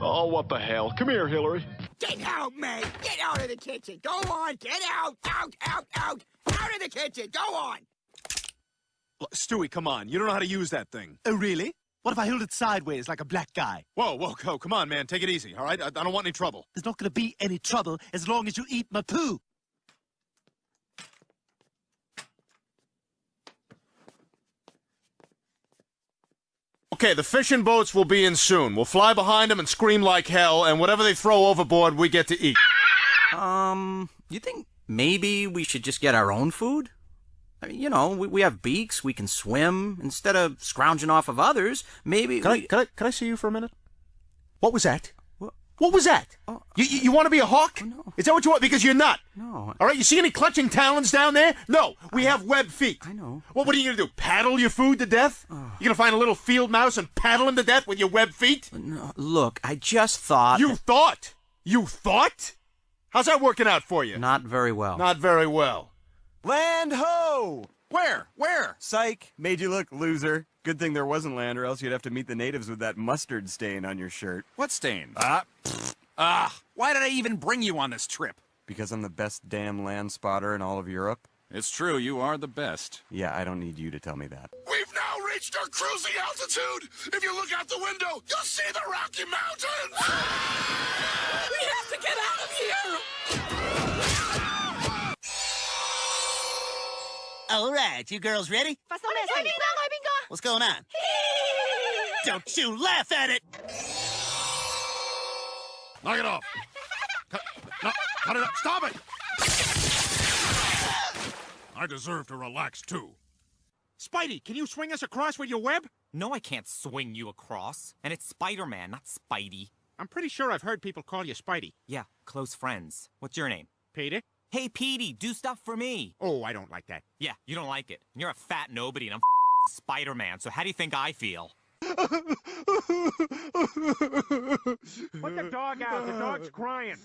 Oh, what the hell? Come here, Hillary. Get out, man. Get out of the kitchen. Go on. Get out. Out, out, out. Out of the kitchen. Go on. Stewie, come on. You don't know how to use that thing. Oh, really? What if I hold it sideways like a black guy? Whoa, come on, man. Take it easy, all right? I don't want any trouble. There's not gonna be any trouble as long as you eat my poo. Okay, the fishing boats will be in soon. We'll fly behind them and scream like hell, and whatever they throw overboard, we get to eat. You think maybe we should just get our own food? You know, we have beaks, we can swim. Instead of scrounging off of others, maybe... Can I see you for a minute? What was that? What was that? Oh, you want to be a hawk? Oh, no. Is that what you want? Because you're not. No. All right, you see any clutching talons down there? No, we have webbed feet. I know. Well, what are you going to do, paddle your food to death? You going to find a little field mouse and paddle him to death with your webbed feet? No, look, I just thought... You thought? You thought? How's that working out for you? Not very well. Not very well. Land ho! Where? Where? Psych, made you look, loser. Good thing there wasn't land, or else you'd have to meet the natives with that mustard stain on your shirt. What stain? Why did I even bring you on this trip? Because I'm the best damn land spotter in all of Europe? It's true, you are the best. Yeah, I don't need you to tell me that. We've now reached our cruising altitude. If you look out the window, you'll see the Rocky Mountains. We have to get out of here! All right, you girls ready? What's going on? Don't you laugh at it! Knock it off. Cut it up. Stop it! I deserve to relax, too. Spidey, can you swing us across with your web? No, I can't swing you across. And it's Spider-Man, not Spidey. I'm pretty sure I've heard people call you Spidey. Yeah, close friends. What's your name? Peter? Hey, Petey, do stuff for me. Oh, I don't like that. Yeah, you don't like it. You're a fat nobody and I'm Spider-Man, so how do you think I feel? Put the dog out. The dog's crying.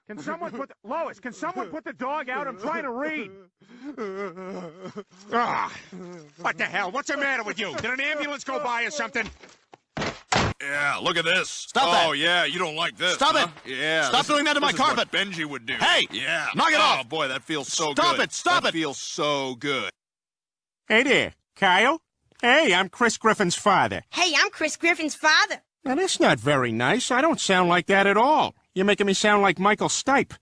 Can someone put... Lois, can someone put the dog out? I'm trying to read. What the hell? What's the matter with you? Did an ambulance go by or something? Yeah, look at this. Stop that. Oh, yeah, you don't like this. Stop huh? it. Yeah. Stop doing that to my carpet. This is what Benji would do. Hey! Yeah. Knock it off. Oh, boy, that feels so good. Stop it. Stop that it. feels so good. Hey there, Kyle. Hey, I'm Chris Griffin's father. Hey, I'm Chris Griffin's father. Now, that's not very nice. I don't sound like that at all. You're making me sound like Michael Stipe.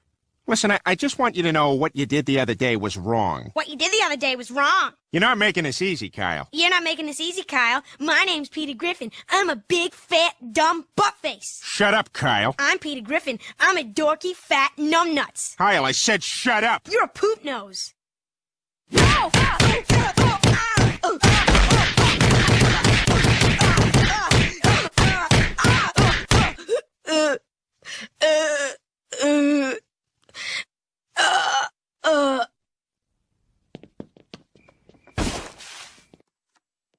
Listen, I just want you to know what you did the other day was wrong. What you did the other day was wrong. You're not making this easy, Kyle. You're not making this easy, Kyle. My name's Peter Griffin. I'm a big, fat, dumb buttface. Shut up, Kyle. I'm Peter Griffin. I'm a dorky, fat numbnuts. Kyle, I said shut up. You're a poop nose.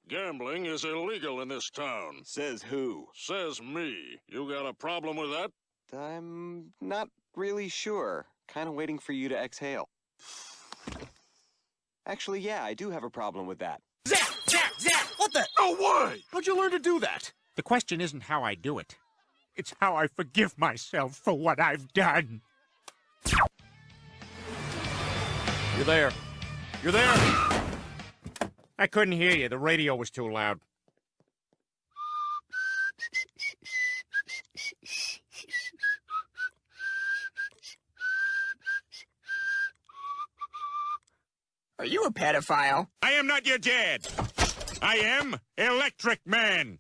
Gambling is illegal in this town. Says who? Says me. You got a problem with that? I'm not really sure. Kind of waiting for you to exhale. Actually, yeah, I do have a problem with that. Zap! Zap! Zap! What the? No way! How'd you learn to do that? The question isn't how I do it. It's how I forgive myself for what I've done. You're there. You're there. I couldn't hear you. The radio was too loud. Are you a pedophile? I am not your dad. I am Electric Man.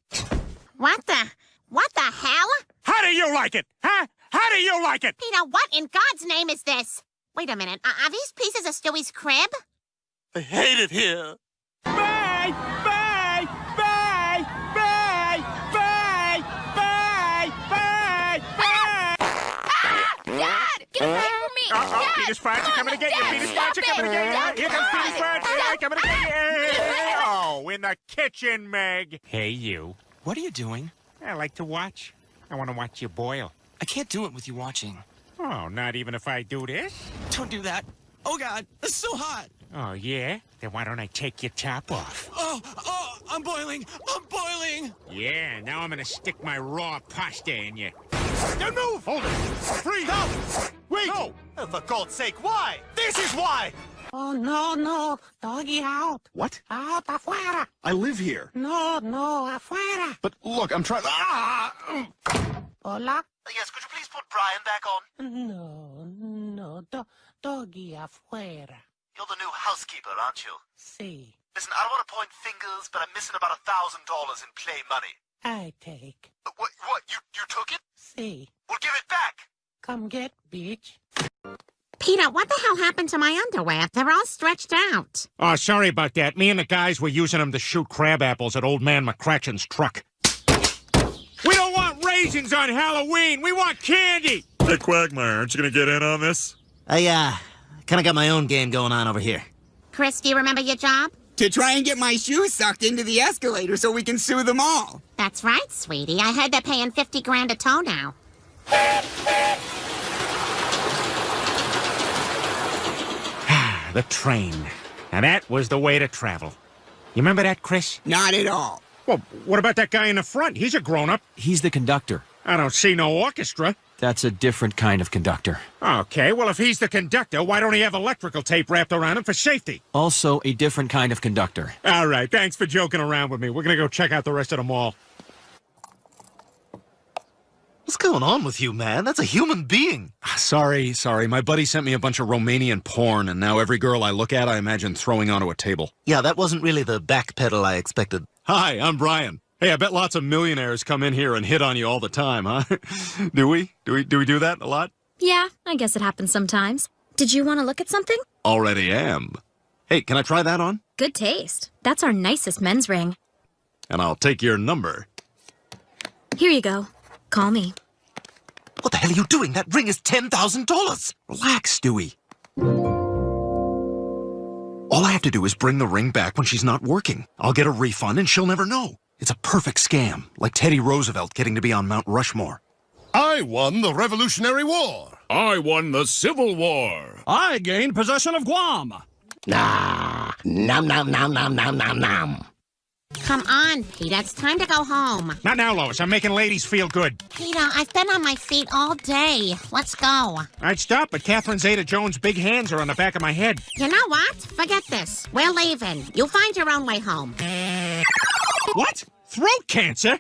What the hell? How do you like it? Huh? How do you like it? Peter, what in God's name is this? Wait a minute. Are these pieces of Stewie's crib? I hate it here. Bye! Bye! Bye! Bye! Bye! Bye! Bye! Bye! Dad! Get away from me! Dad! Peter's farts are coming to get you! Dad, Peter's stop farts are coming to get it! you! Here comes Peter's farts! They're coming to get you! Oh, in the kitchen, Meg! Hey, you. What are you doing? I like to watch. I want to watch you boil. I can't do it with you watching. Oh, not even if I do this? Don't do that. Oh, God, it's so hot. Oh, yeah? Then why don't I take your top off? Oh, I'm boiling. I'm boiling. Yeah, now I'm gonna stick my raw pasta in you. Don't move! Hold it! Freeze! Stop! Wait! No! For God's sake, why? This is why! Oh, no. Doggy out. What? Out, afuera. I live here. No, afuera. But look, I'm trying... Hola? Yes, could you please put Brian back on? No. Doggy afuera. You're the new housekeeper, aren't you? See, Listen, I don't want to point fingers, but I'm missing about $1,000 in play money. I take. What? You took it? See, Well, give it back! come get, bitch. Peter, what the hell happened to my underwear? They're all stretched out. Oh, sorry about that. Me and the guys were using them to shoot crab apples at Old Man McCratchen's truck. We don't want raisins on Halloween. We want candy. Hey, Quagmire, aren't you going to get in on this? I kind of got my own game going on over here. Chris, do you remember your job? To try and get my shoes sucked into the escalator so we can sue them all. That's right, sweetie. I heard they're paying 50 grand a tow now. The train. Now that was the way to travel. You remember that, Chris? Not at all. Well, what about that guy in the front? He's a grown-up. He's the conductor. I don't see no orchestra. That's a different kind of conductor. Okay, well, if he's the conductor, why don't he have electrical tape wrapped around him for safety? Also a different kind of conductor. All right, thanks for joking around with me. We're gonna go check out the rest of the mall. What's going on with you, man? That's a human being. Sorry. My buddy sent me a bunch of Romanian porn, and now every girl I look at, I imagine throwing onto a table. Yeah, that wasn't really the backpedal I expected. Hi, I'm Brian. Hey, I bet lots of millionaires come in here and hit on you all the time, huh? Do we? Do we do that a lot? Yeah, I guess it happens sometimes. Did you want to look at something? Already am. Hey, can I try that on? Good taste. That's our nicest men's ring. And I'll take your number. Here you go. Call me. What the hell are you doing? That ring is $10,000. Relax, Stewie. All I have to do is bring the ring back when she's not working. I'll get a refund and she'll never know. It's a perfect scam, like Teddy Roosevelt getting to be on Mount Rushmore. I won the Revolutionary War. I won the Civil War. I gained possession of Guam. Nah. Nom nom nom nom nom nom nom. Come on, Peter. It's time to go home. Not now, Lois. I'm making ladies feel good. Peter, I've been on my feet all day. Let's go. I'd stop, but Catherine Zeta-Jones' big hands are on the back of my head. You know what? Forget this. We're leaving. You find your own way home. What? Throat cancer?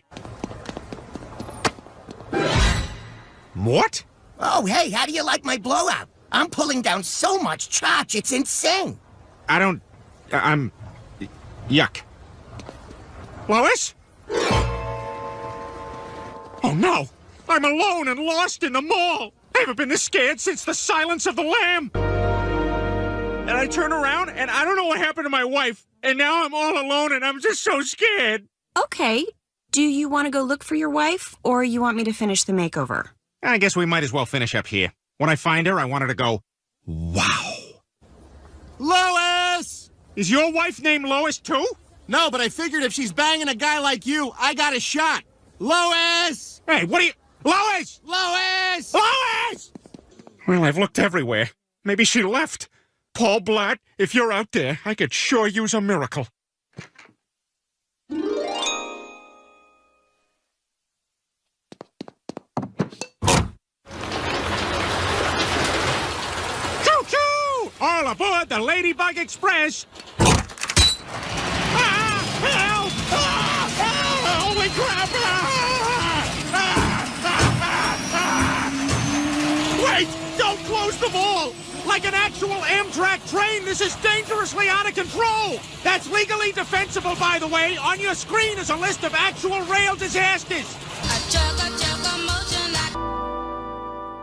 What? Oh, hey, how do you like my blowout? I'm pulling down so much chotch, it's insane. I'm... Yuck. Lois? Oh, no. I'm alone and lost in the mall. I haven't been this scared since the Silence of the Lamb. And I turn around, and I don't know what happened to my wife. And now I'm all alone, and I'm just so scared. Okay. Do you want to go look for your wife, or you want me to finish the makeover? I guess we might as well finish up here. When I find her, I want her to go, wow. Lois! Is your wife named Lois, too? No, but I figured if she's banging a guy like you, I got a shot. Lois! Hey, what are you... Lois! Lois! Lois! Well, I've looked everywhere. Maybe she left. Paul Blatt, if you're out there, I could sure use a miracle. Choo-choo! All aboard the Ladybug Express! Help! Holy crap! Wait! Don't close the mall! Like an actual Amtrak train, this is dangerously out of control! That's legally defensible, by the way. On your screen is a list of actual rail disasters.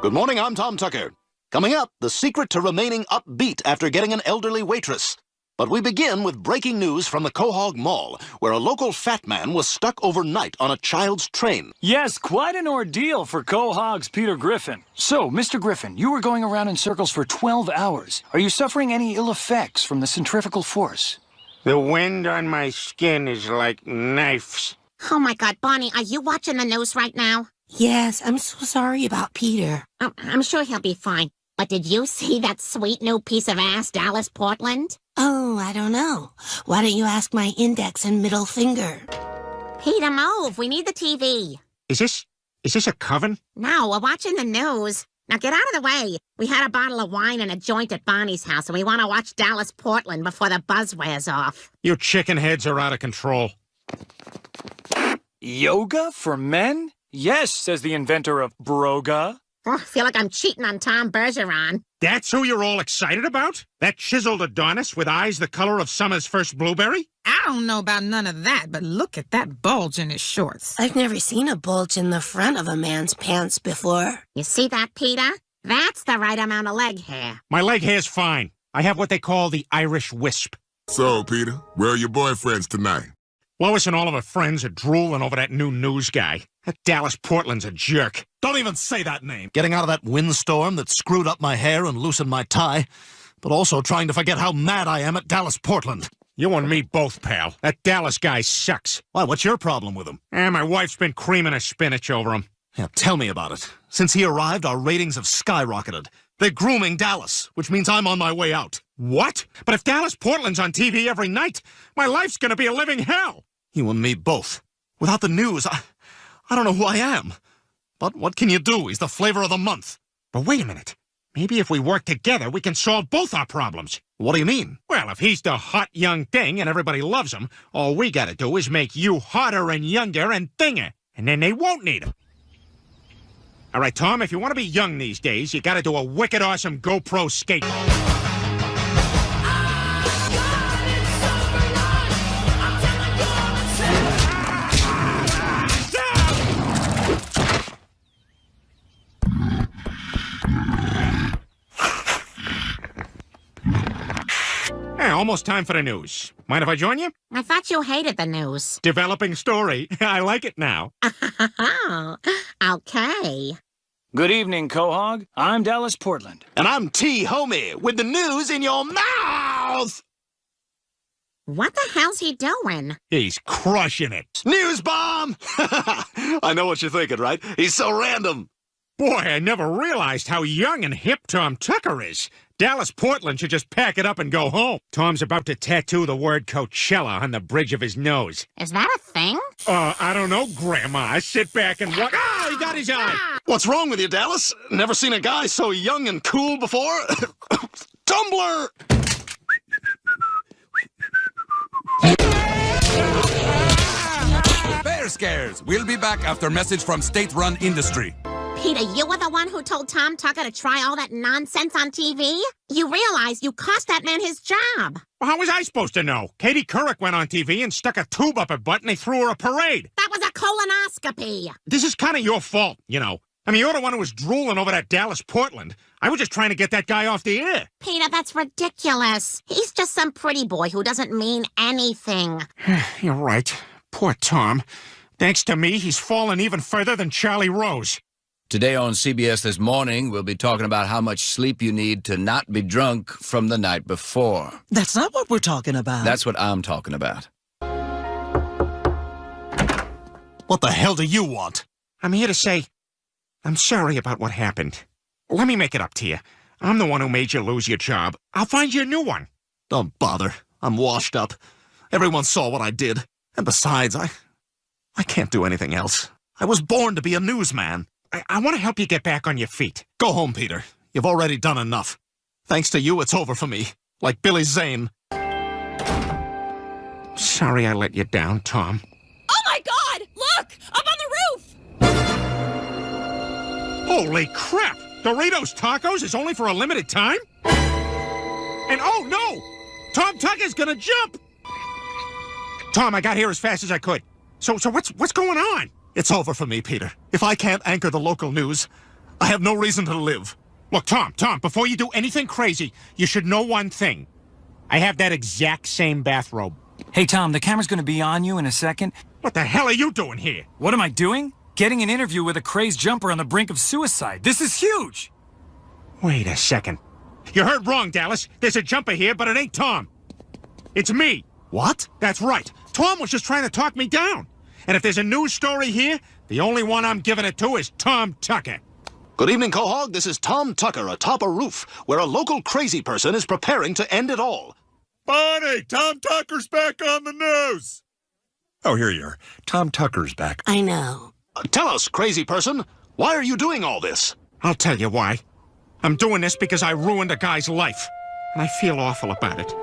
Good morning, I'm Tom Tucker. Coming up, the secret to remaining upbeat after getting an elderly waitress. But we begin with breaking news from the Quahog Mall, where a local fat man was stuck overnight on a child's train. Yes, quite an ordeal for Quahog's Peter Griffin. So, Mr. Griffin, you were going around in circles for 12 hours. Are you suffering any ill effects from the centrifugal force? The wind on my skin is like knives. Oh my God, Bonnie, are you watching the news right now? Yes, I'm so sorry about Peter. Oh, I'm sure he'll be fine. But did you see that sweet new piece of ass, Dallas Portland? Oh, I don't know. Why don't you ask my index and middle finger? Peter, move. We need the TV. Is this a coven? No, we're watching the news. Now get out of the way. We had a bottle of wine and a joint at Bonnie's house, and we want to watch Dallas Portland before the buzz wears off. You chicken heads are out of control. Yoga for men? Yes, says the inventor of Broga. Oh, I feel like I'm cheating on Tom Bergeron. That's who you're all excited about? That chiseled Adonis with eyes the color of summer's first blueberry? I don't know about none of that, but look at that bulge in his shorts. I've never seen a bulge in the front of a man's pants before. You see that, Peter? That's the right amount of leg hair. My leg hair's fine. I have what they call the Irish wisp. So, Peter, where are your boyfriends tonight? Lois and all of her friends are drooling over that new news guy. That Dallas Portland's a jerk. Don't even say that name. Getting out of that windstorm that screwed up my hair and loosened my tie, but also trying to forget how mad I am at Dallas Portland. You and me both, pal. That Dallas guy sucks. Why, what's your problem with him? My wife's been creaming her spinach over him. Yeah, tell me about it. Since he arrived, our ratings have skyrocketed. They're grooming Dallas, which means I'm on my way out. What? But if Dallas Portland's on TV every night, my life's gonna be a living hell. You and me both. Without the news, I don't know who I am. But what can you do? He's the flavor of the month. But wait a minute. Maybe if we work together, we can solve both our problems. What do you mean? Well, if he's the hot young thing and everybody loves him, all we gotta do is make you hotter and younger and thinger. And then they won't need him. All right, Tom, if you want to be young these days, you gotta do a wicked awesome GoPro skate. Almost time for the news. Mind if I join you? I thought you hated the news. Developing story. I like it now. Okay. Good evening, Quahog. I'm Dallas Portland. And I'm T. Homie, with the news in your mouth! What the hell's he doing? He's crushing it. News bomb! I know what you're thinking, right? He's so random. Boy, I never realized how young and hip Tom Tucker is. Dallas Portland should just pack it up and go home. Tom's about to tattoo the word Coachella on the bridge of his nose. Is that a thing? I don't know, Grandma. Sit back and watch. Ah, he got his eye. What's wrong with you, Dallas? Never seen a guy so young and cool before? Tumblr! Bear scares. We'll be back after message from state-run industry. Peter, you were the one who told Tom Tucker to try all that nonsense on TV? You realize you cost that man his job. Well, how was I supposed to know? Katie Couric went on TV and stuck a tube up her butt and they threw her a parade. That was a colonoscopy. This is kind of your fault, you know. I mean, you're the one who was drooling over that Dallas Portland. I was just trying to get that guy off the air. Peter, that's ridiculous. He's just some pretty boy who doesn't mean anything. You're right. Poor Tom. Thanks to me, he's fallen even further than Charlie Rose. Today on CBS This Morning, we'll be talking about how much sleep you need to not be drunk from the night before. That's not what we're talking about. That's what I'm talking about. What the hell do you want? I'm here to say, I'm sorry about what happened. Let me make it up to you. I'm the one who made you lose your job. I'll find you a new one. Don't bother. I'm washed up. Everyone saw what I did. And besides, I can't do anything else. I was born to be a newsman. I want to help you get back on your feet. Go home, Peter. You've already done enough. Thanks to you, it's over for me. Like Billy Zane. Sorry I let you down, Tom. Oh my God! Look! Up on the roof! Holy crap! Doritos Tacos is only for a limited time? And oh no! Tom Tucker's gonna jump! Tom, I got here as fast as I could. So what's going on? It's over for me, Peter. If I can't anchor the local news, I have no reason to live. Look, Tom, before you do anything crazy, you should know one thing. I have that exact same bathrobe. Hey, Tom, the camera's gonna be on you in a second. What the hell are you doing here? What am I doing? Getting an interview with a crazed jumper on the brink of suicide. This is huge! Wait a second. You heard wrong, Dallas. There's a jumper here, but it ain't Tom. It's me. What? That's right. Tom was just trying to talk me down. And if there's a news story here, the only one I'm giving it to is Tom Tucker. Good evening, Quahog. This is Tom Tucker atop a roof where a local crazy person is preparing to end it all. Bonnie, Tom Tucker's back on the news. Oh, here you are. Tom Tucker's back. I know. Tell us, crazy person, why are you doing all this? I'll tell you why. I'm doing this because I ruined a guy's life. And I feel awful about it.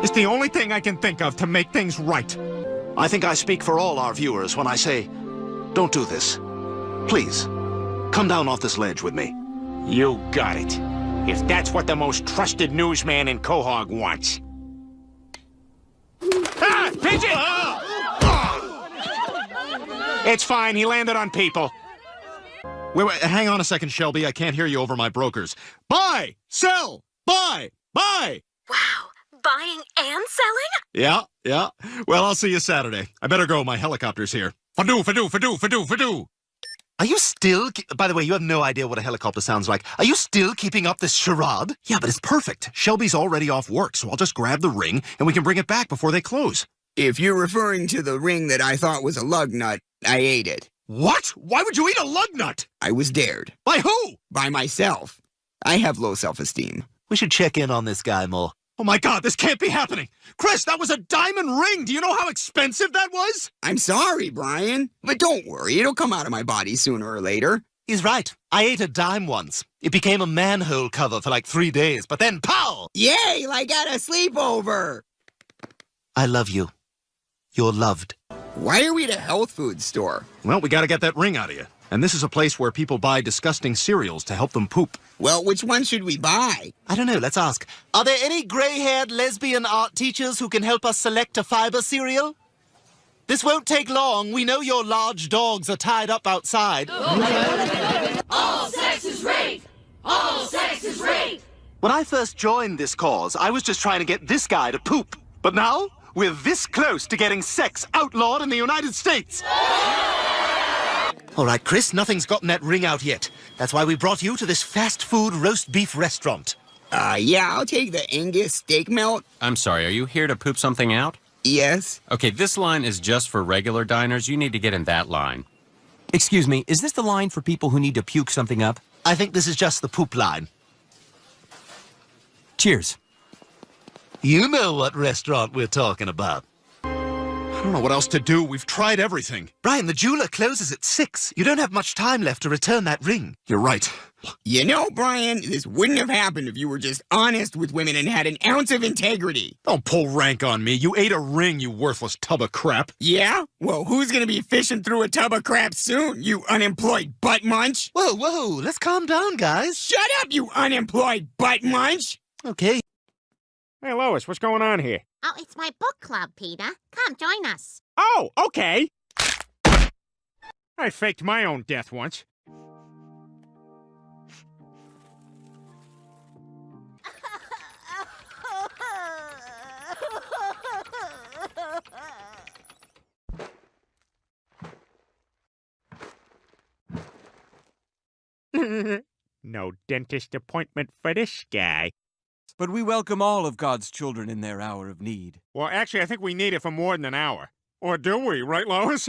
It's the only thing I can think of to make things right. I think I speak for all our viewers when I say, don't do this. Please, come down off this ledge with me. You got it. If that's what the most trusted newsman in Quahog wants. Ah! Pigeon! It's fine, he landed on people. Wait, hang on a second, Shelby. I can't hear you over my brokers. Buy! Sell! Buy! Buy! Wow, buying and selling? Yeah. Well, I'll see you Saturday. I better go. My helicopter's here. Fadoo. Are you still... By the way, you have no idea what a helicopter sounds like. Are you still keeping up this charade? Yeah, but it's perfect. Shelby's already off work, so I'll just grab the ring and we can bring it back before they close. If you're referring to the ring that I thought was a lug nut, I ate it. What? Why would you eat a lug nut? I was dared. By who? By myself. I have low self-esteem. We should check in on this guy more. Oh my God, this can't be happening. Chris, that was a diamond ring. Do you know how expensive that was? I'm sorry, Brian. But don't worry, it'll come out of my body sooner or later. He's right. I ate a dime once. It became a manhole cover for like 3 days, but then pow! Yay, like at a sleepover. I love you. You're loved. Why are we at a health food store? Well, we gotta get that ring out of you. And this is a place where people buy disgusting cereals to help them poop. Well, which one should we buy? I don't know, let's ask. Are there any gray-haired lesbian art teachers who can help us select a fiber cereal? This won't take long. We know your large dogs are tied up outside. All sex is rape! All sex is rape! When I first joined this cause, I was just trying to get this guy to poop. But now, we're this close to getting sex outlawed in the United States. All right, Chris, nothing's gotten that ring out yet. That's why we brought you to this fast food roast beef restaurant. Yeah, I'll take the Angus steak melt. I'm sorry, are you here to poop something out? Yes. Okay, this line is just for regular diners. You need to get in that line. Excuse me, is this the line for people who need to puke something up? I think this is just the poop line. Cheers. You know what restaurant we're talking about. I don't know what else to do. We've tried everything. Brian, the jeweler closes at 6. You don't have much time left to return that ring. You're right. You know, Brian, this wouldn't have happened if you were just honest with women and had an ounce of integrity. Don't pull rank on me. You ate a ring, you worthless tub of crap. Yeah? Well, who's gonna be fishing through a tub of crap soon, you unemployed butt munch? Whoa, let's calm down, guys. Shut up, you unemployed butt munch! Okay. Hey, Lois, what's going on here? Oh, it's my book club, Peter. Come, join us. Oh, okay. I faked my own death once. No dentist appointment for this guy. But we welcome all of God's children in their hour of need. Well, actually, I think we need it for more than an hour. Or do we, right, Lois?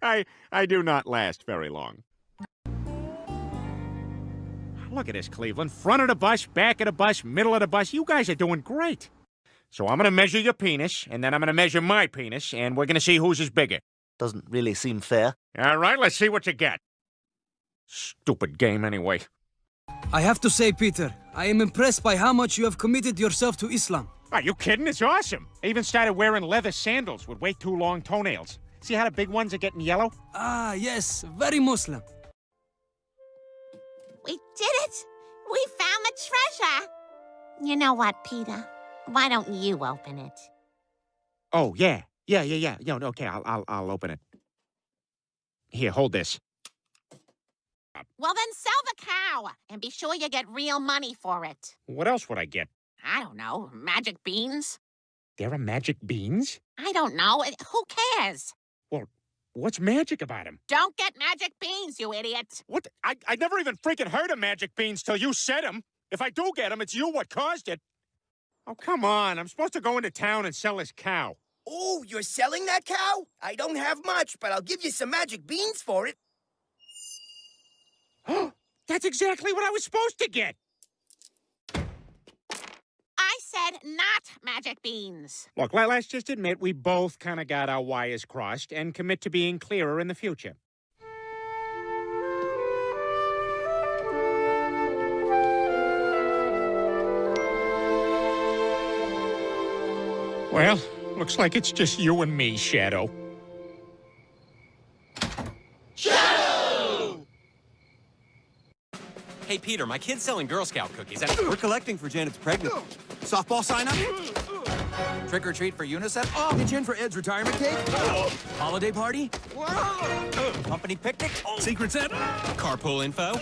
I do not last very long. Look at this, Cleveland. Front of the bus, back of the bus, middle of the bus. You guys are doing great. So I'm going to measure your penis, and then I'm going to measure my penis, and we're going to see whose is bigger. Doesn't really seem fair. All right, let's see what you got. Stupid game, anyway. I have to say, Peter, I am impressed by how much you have committed yourself to Islam. Are you kidding? It's awesome. I even started wearing leather sandals with way too long toenails. See how the big ones are getting yellow? Ah, yes, very Muslim. We did it! We found the treasure! You know what, Peter? Why don't you open it? Oh, yeah. Yeah. Okay, I'll open it. Here, hold this. Well, then sell the cow, and be sure you get real money for it. What else would I get? I don't know, magic beans? There are magic beans? I don't know. Who cares? Well, what's magic about them? Don't get magic beans, you idiot. What? I never even freaking heard of magic beans till you said them. If I do get them, it's you what caused it. Oh, come on. I'm supposed to go into town and sell this cow. Oh, you're selling that cow? I don't have much, but I'll give you some magic beans for it. That's exactly what I was supposed to get. I said not magic beans. Look, let's just admit we both kind of got our wires crossed and commit to being clearer in the future. Well, looks like it's just you and me, Shadow. Hey, Peter, my kid's selling Girl Scout cookies. We're collecting for Janet's pregnancy. Softball sign-up? Trick or treat for UNICEF? Oh, pitch in for Ed's retirement cake? Holiday party? Company picnic? Secret Santa? Carpool info?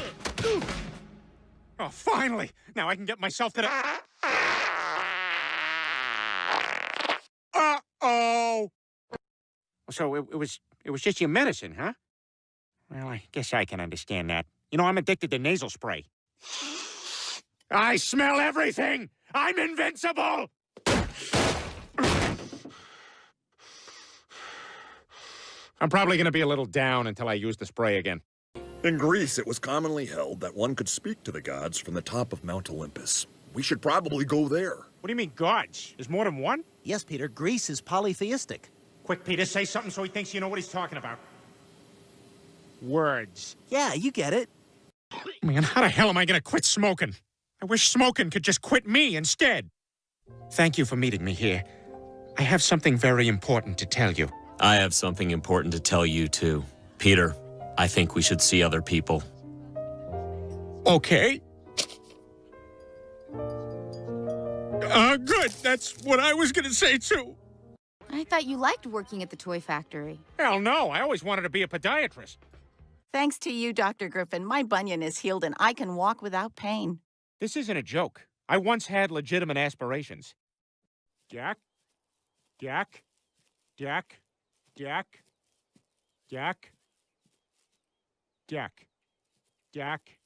Oh, finally! Now I can get myself to the... Uh-oh! So it was just your medicine, huh? Well, I guess I can understand that. You know, I'm addicted to nasal spray. I smell everything! I'm invincible! I'm probably gonna be a little down until I use the spray again. In Greece, it was commonly held that one could speak to the gods from the top of Mount Olympus. We should probably go there. What do you mean, gods? There's more than one? Yes, Peter, Greece is polytheistic. Quick, Peter, say something so he thinks you know what he's talking about. Words. Yeah, you get it. Man, how the hell am I gonna quit smoking? I wish smoking could just quit me instead. Thank you for meeting me here. I have something very important to tell you. I have something important to tell you, too. Peter, I think we should see other people. Okay. Good. That's what I was gonna say, too. I thought you liked working at the toy factory. Hell no, I always wanted to be a podiatrist. Thanks to you, Dr. Griffin, my bunion is healed and I can walk without pain. This isn't a joke. I once had legitimate aspirations. Jack? Jack? Jack? Jack? Jack? Jack? Jack?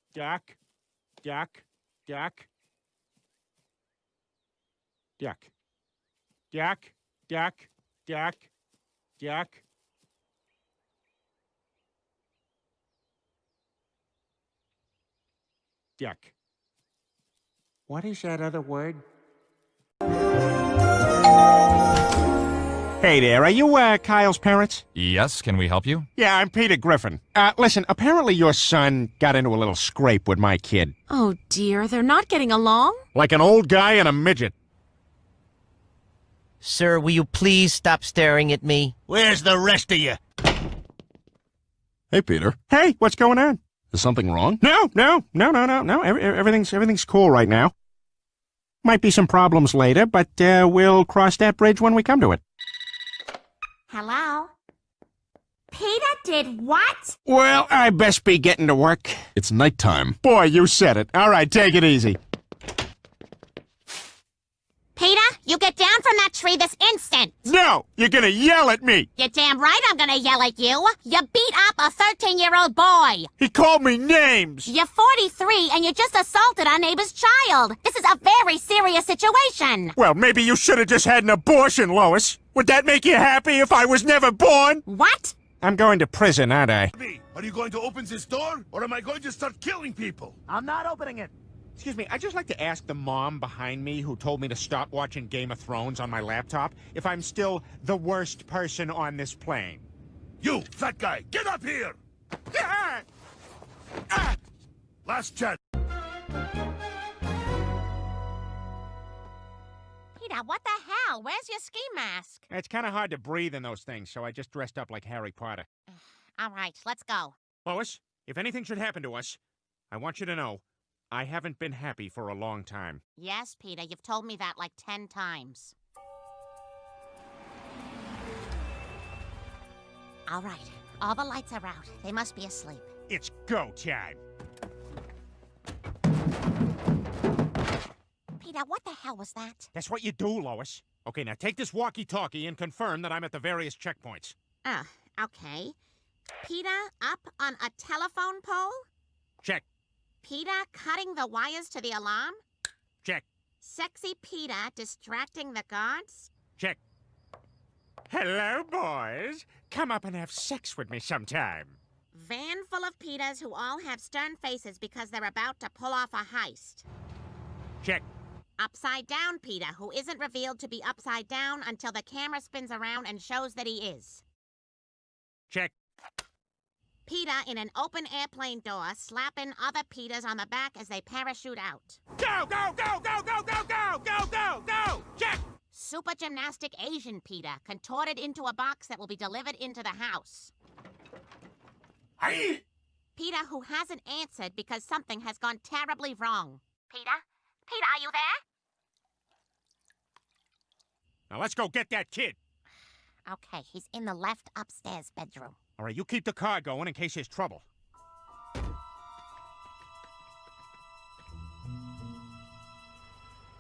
Jack? Jack? Jack? Jack? Jack? Jack? Jack? Jack? Jack. What is that other word? Hey there, are you, Kyle's parents? Yes, can we help you? Yeah, I'm Peter Griffin. Listen, apparently your son got into a little scrape with my kid. Oh dear, they're not getting along? Like an old guy and a midget. Sir, will you please stop staring at me? Where's the rest of you? Hey, Peter. Hey, what's going on? Is something wrong? No. Everything's cool right now. Might be some problems later, but we'll cross that bridge when we come to it. Hello? Peter did what? Well, I best be getting to work. It's nighttime. Boy, you said it. All right, take it easy. Peter, you get down from that tree this instant. No, you're gonna yell at me. You're damn right I'm gonna yell at you. You beat up a 13-year-old boy. He called me names. You're 43 and you just assaulted our neighbor's child. This is a very serious situation. Well, maybe you should have just had an abortion, Lois. Would that make you happy if I was never born? What? I'm going to prison, aren't I? Are you going to open this door, or am I going to start killing people? I'm not opening it. Excuse me, I'd just like to ask the mom behind me who told me to stop watching Game of Thrones on my laptop if I'm still the worst person on this plane. You, fat guy, get up here! Last chance. Peter, what the hell? Where's your ski mask? It's kind of hard to breathe in those things, so I just dressed up like Harry Potter. All right, let's go. Lois, if anything should happen to us, I want you to know I haven't been happy for a long time. Yes, Peter, you've told me that like 10 times. All right, all the lights are out. They must be asleep. It's go time. Peter, what the hell was that? That's what you do, Lois. Okay, now take this walkie-talkie and confirm that I'm at the various checkpoints. Okay. Peter up on a telephone pole? Check. Peter cutting the wires to the alarm? Check. Sexy Peter distracting the guards? Check. Hello, boys. Come up and have sex with me sometime. Van full of Peters who all have stern faces because they're about to pull off a heist. Check. Upside down Peter, who isn't revealed to be upside down until the camera spins around and shows that he is. Check. Peter in an open airplane door slapping other Peters on the back as they parachute out. Go, go, go, go, go, go, go, go, go, go! Check! Super gymnastic Asian Peter, contorted into a box that will be delivered into the house. Aye. Peter who hasn't answered because something has gone terribly wrong. Peter? Peter, are you there? Now let's go get that kid. Okay, he's in the left upstairs bedroom. All right, you keep the car going in case there's trouble.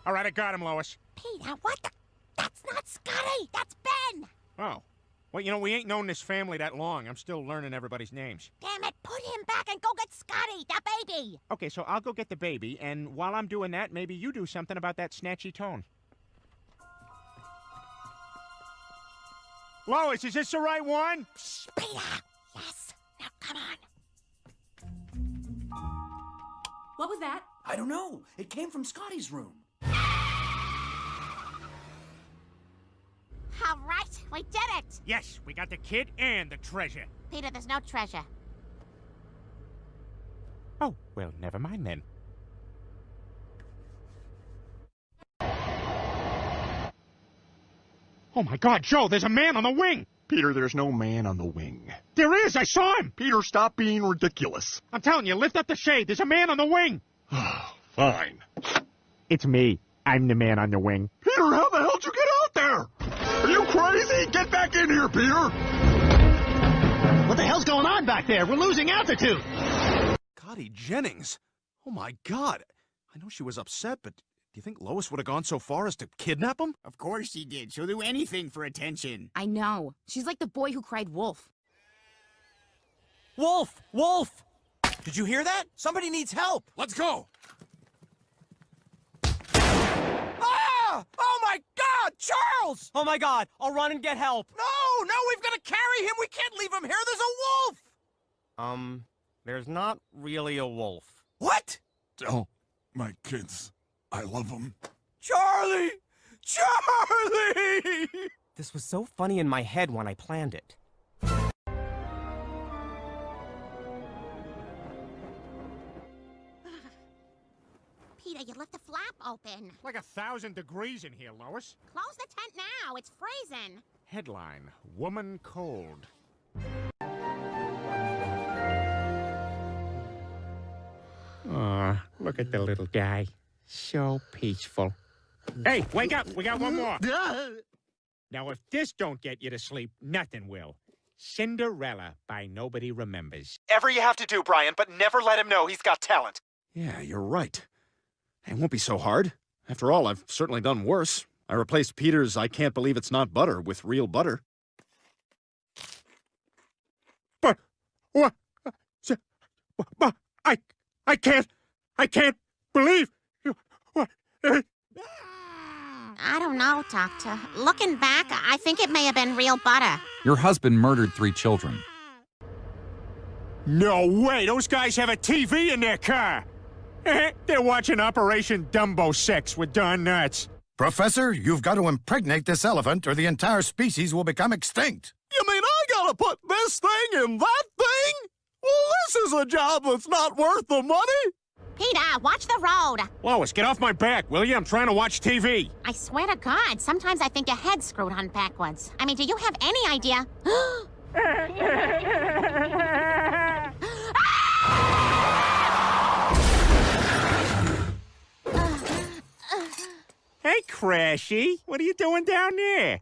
All right, I got him, Lois. Peter, what the? That's not Scotty. That's Ben. Oh. Well, you know, we ain't known this family that long. I'm still learning everybody's names. Damn it, put him back and go get Scotty, the baby. Okay, so I'll go get the baby, and while I'm doing that, maybe you do something about that snatchy tone. Lois, is this the right one? Shh, Peter. Yes. Now, come on. What was that? I don't know. It came from Scotty's room. All right, we did it. Yes, we got the kid and the treasure. Peter, there's no treasure. Oh, well, never mind then. Oh my God, Joe, there's a man on the wing! Peter, there's no man on the wing. There is, I saw him! Peter, stop being ridiculous. I'm telling you, lift up the shade, there's a man on the wing! Fine. It's me. I'm the man on the wing. Peter, how the hell did you get out there? Are you crazy? Get back in here, Peter! What the hell's going on back there? We're losing altitude! Scotty Jennings? Oh my God. I know she was upset, but do you think Lois would have gone so far as to kidnap him? Of course she did. She'll do anything for attention. I know. She's like the boy who cried wolf. Wolf! Wolf! Did you hear that? Somebody needs help. Let's go. Ah! Oh my God, Charles! Oh my God, I'll run and get help. No, we've got to carry him. We can't leave him here. There's a wolf. There's not really a wolf. What? Tell my kids I love them. Charlie! Charlie! This was so funny in my head when I planned it. Peter, you left the flap open. Like 1,000 degrees in here, Lois. Close the tent now. It's freezing. Headline, Woman Cold. Aw, look at the little guy. So peaceful. Hey, wake up! We got one more. Now, if this don't get you to sleep, nothing will. Cinderella by Nobody Remembers. Ever you have to do, Brian, but never let him know he's got talent. Yeah, you're right. It won't be so hard. After all, I've certainly done worse. I replaced Peter's I can't believe it's not butter with real butter. But what? I can't believe you. What? I don't know, Doctor. Looking back, I think it may have been real butter. Your husband murdered 3 children. No way! Those guys have a TV in their car! They're watching Operation Dumbo Sex with Don Knotts. Professor, you've got to impregnate this elephant or the entire species will become extinct. You mean I gotta put this thing in that thing? Well, this is a job that's not worth the money. Peter, watch the road. Lois, get off my back, will you? I'm trying to watch TV. I swear to God, sometimes I think your head's screwed on backwards. I mean, do you have any idea? Hey, Crashy, what are you doing down there?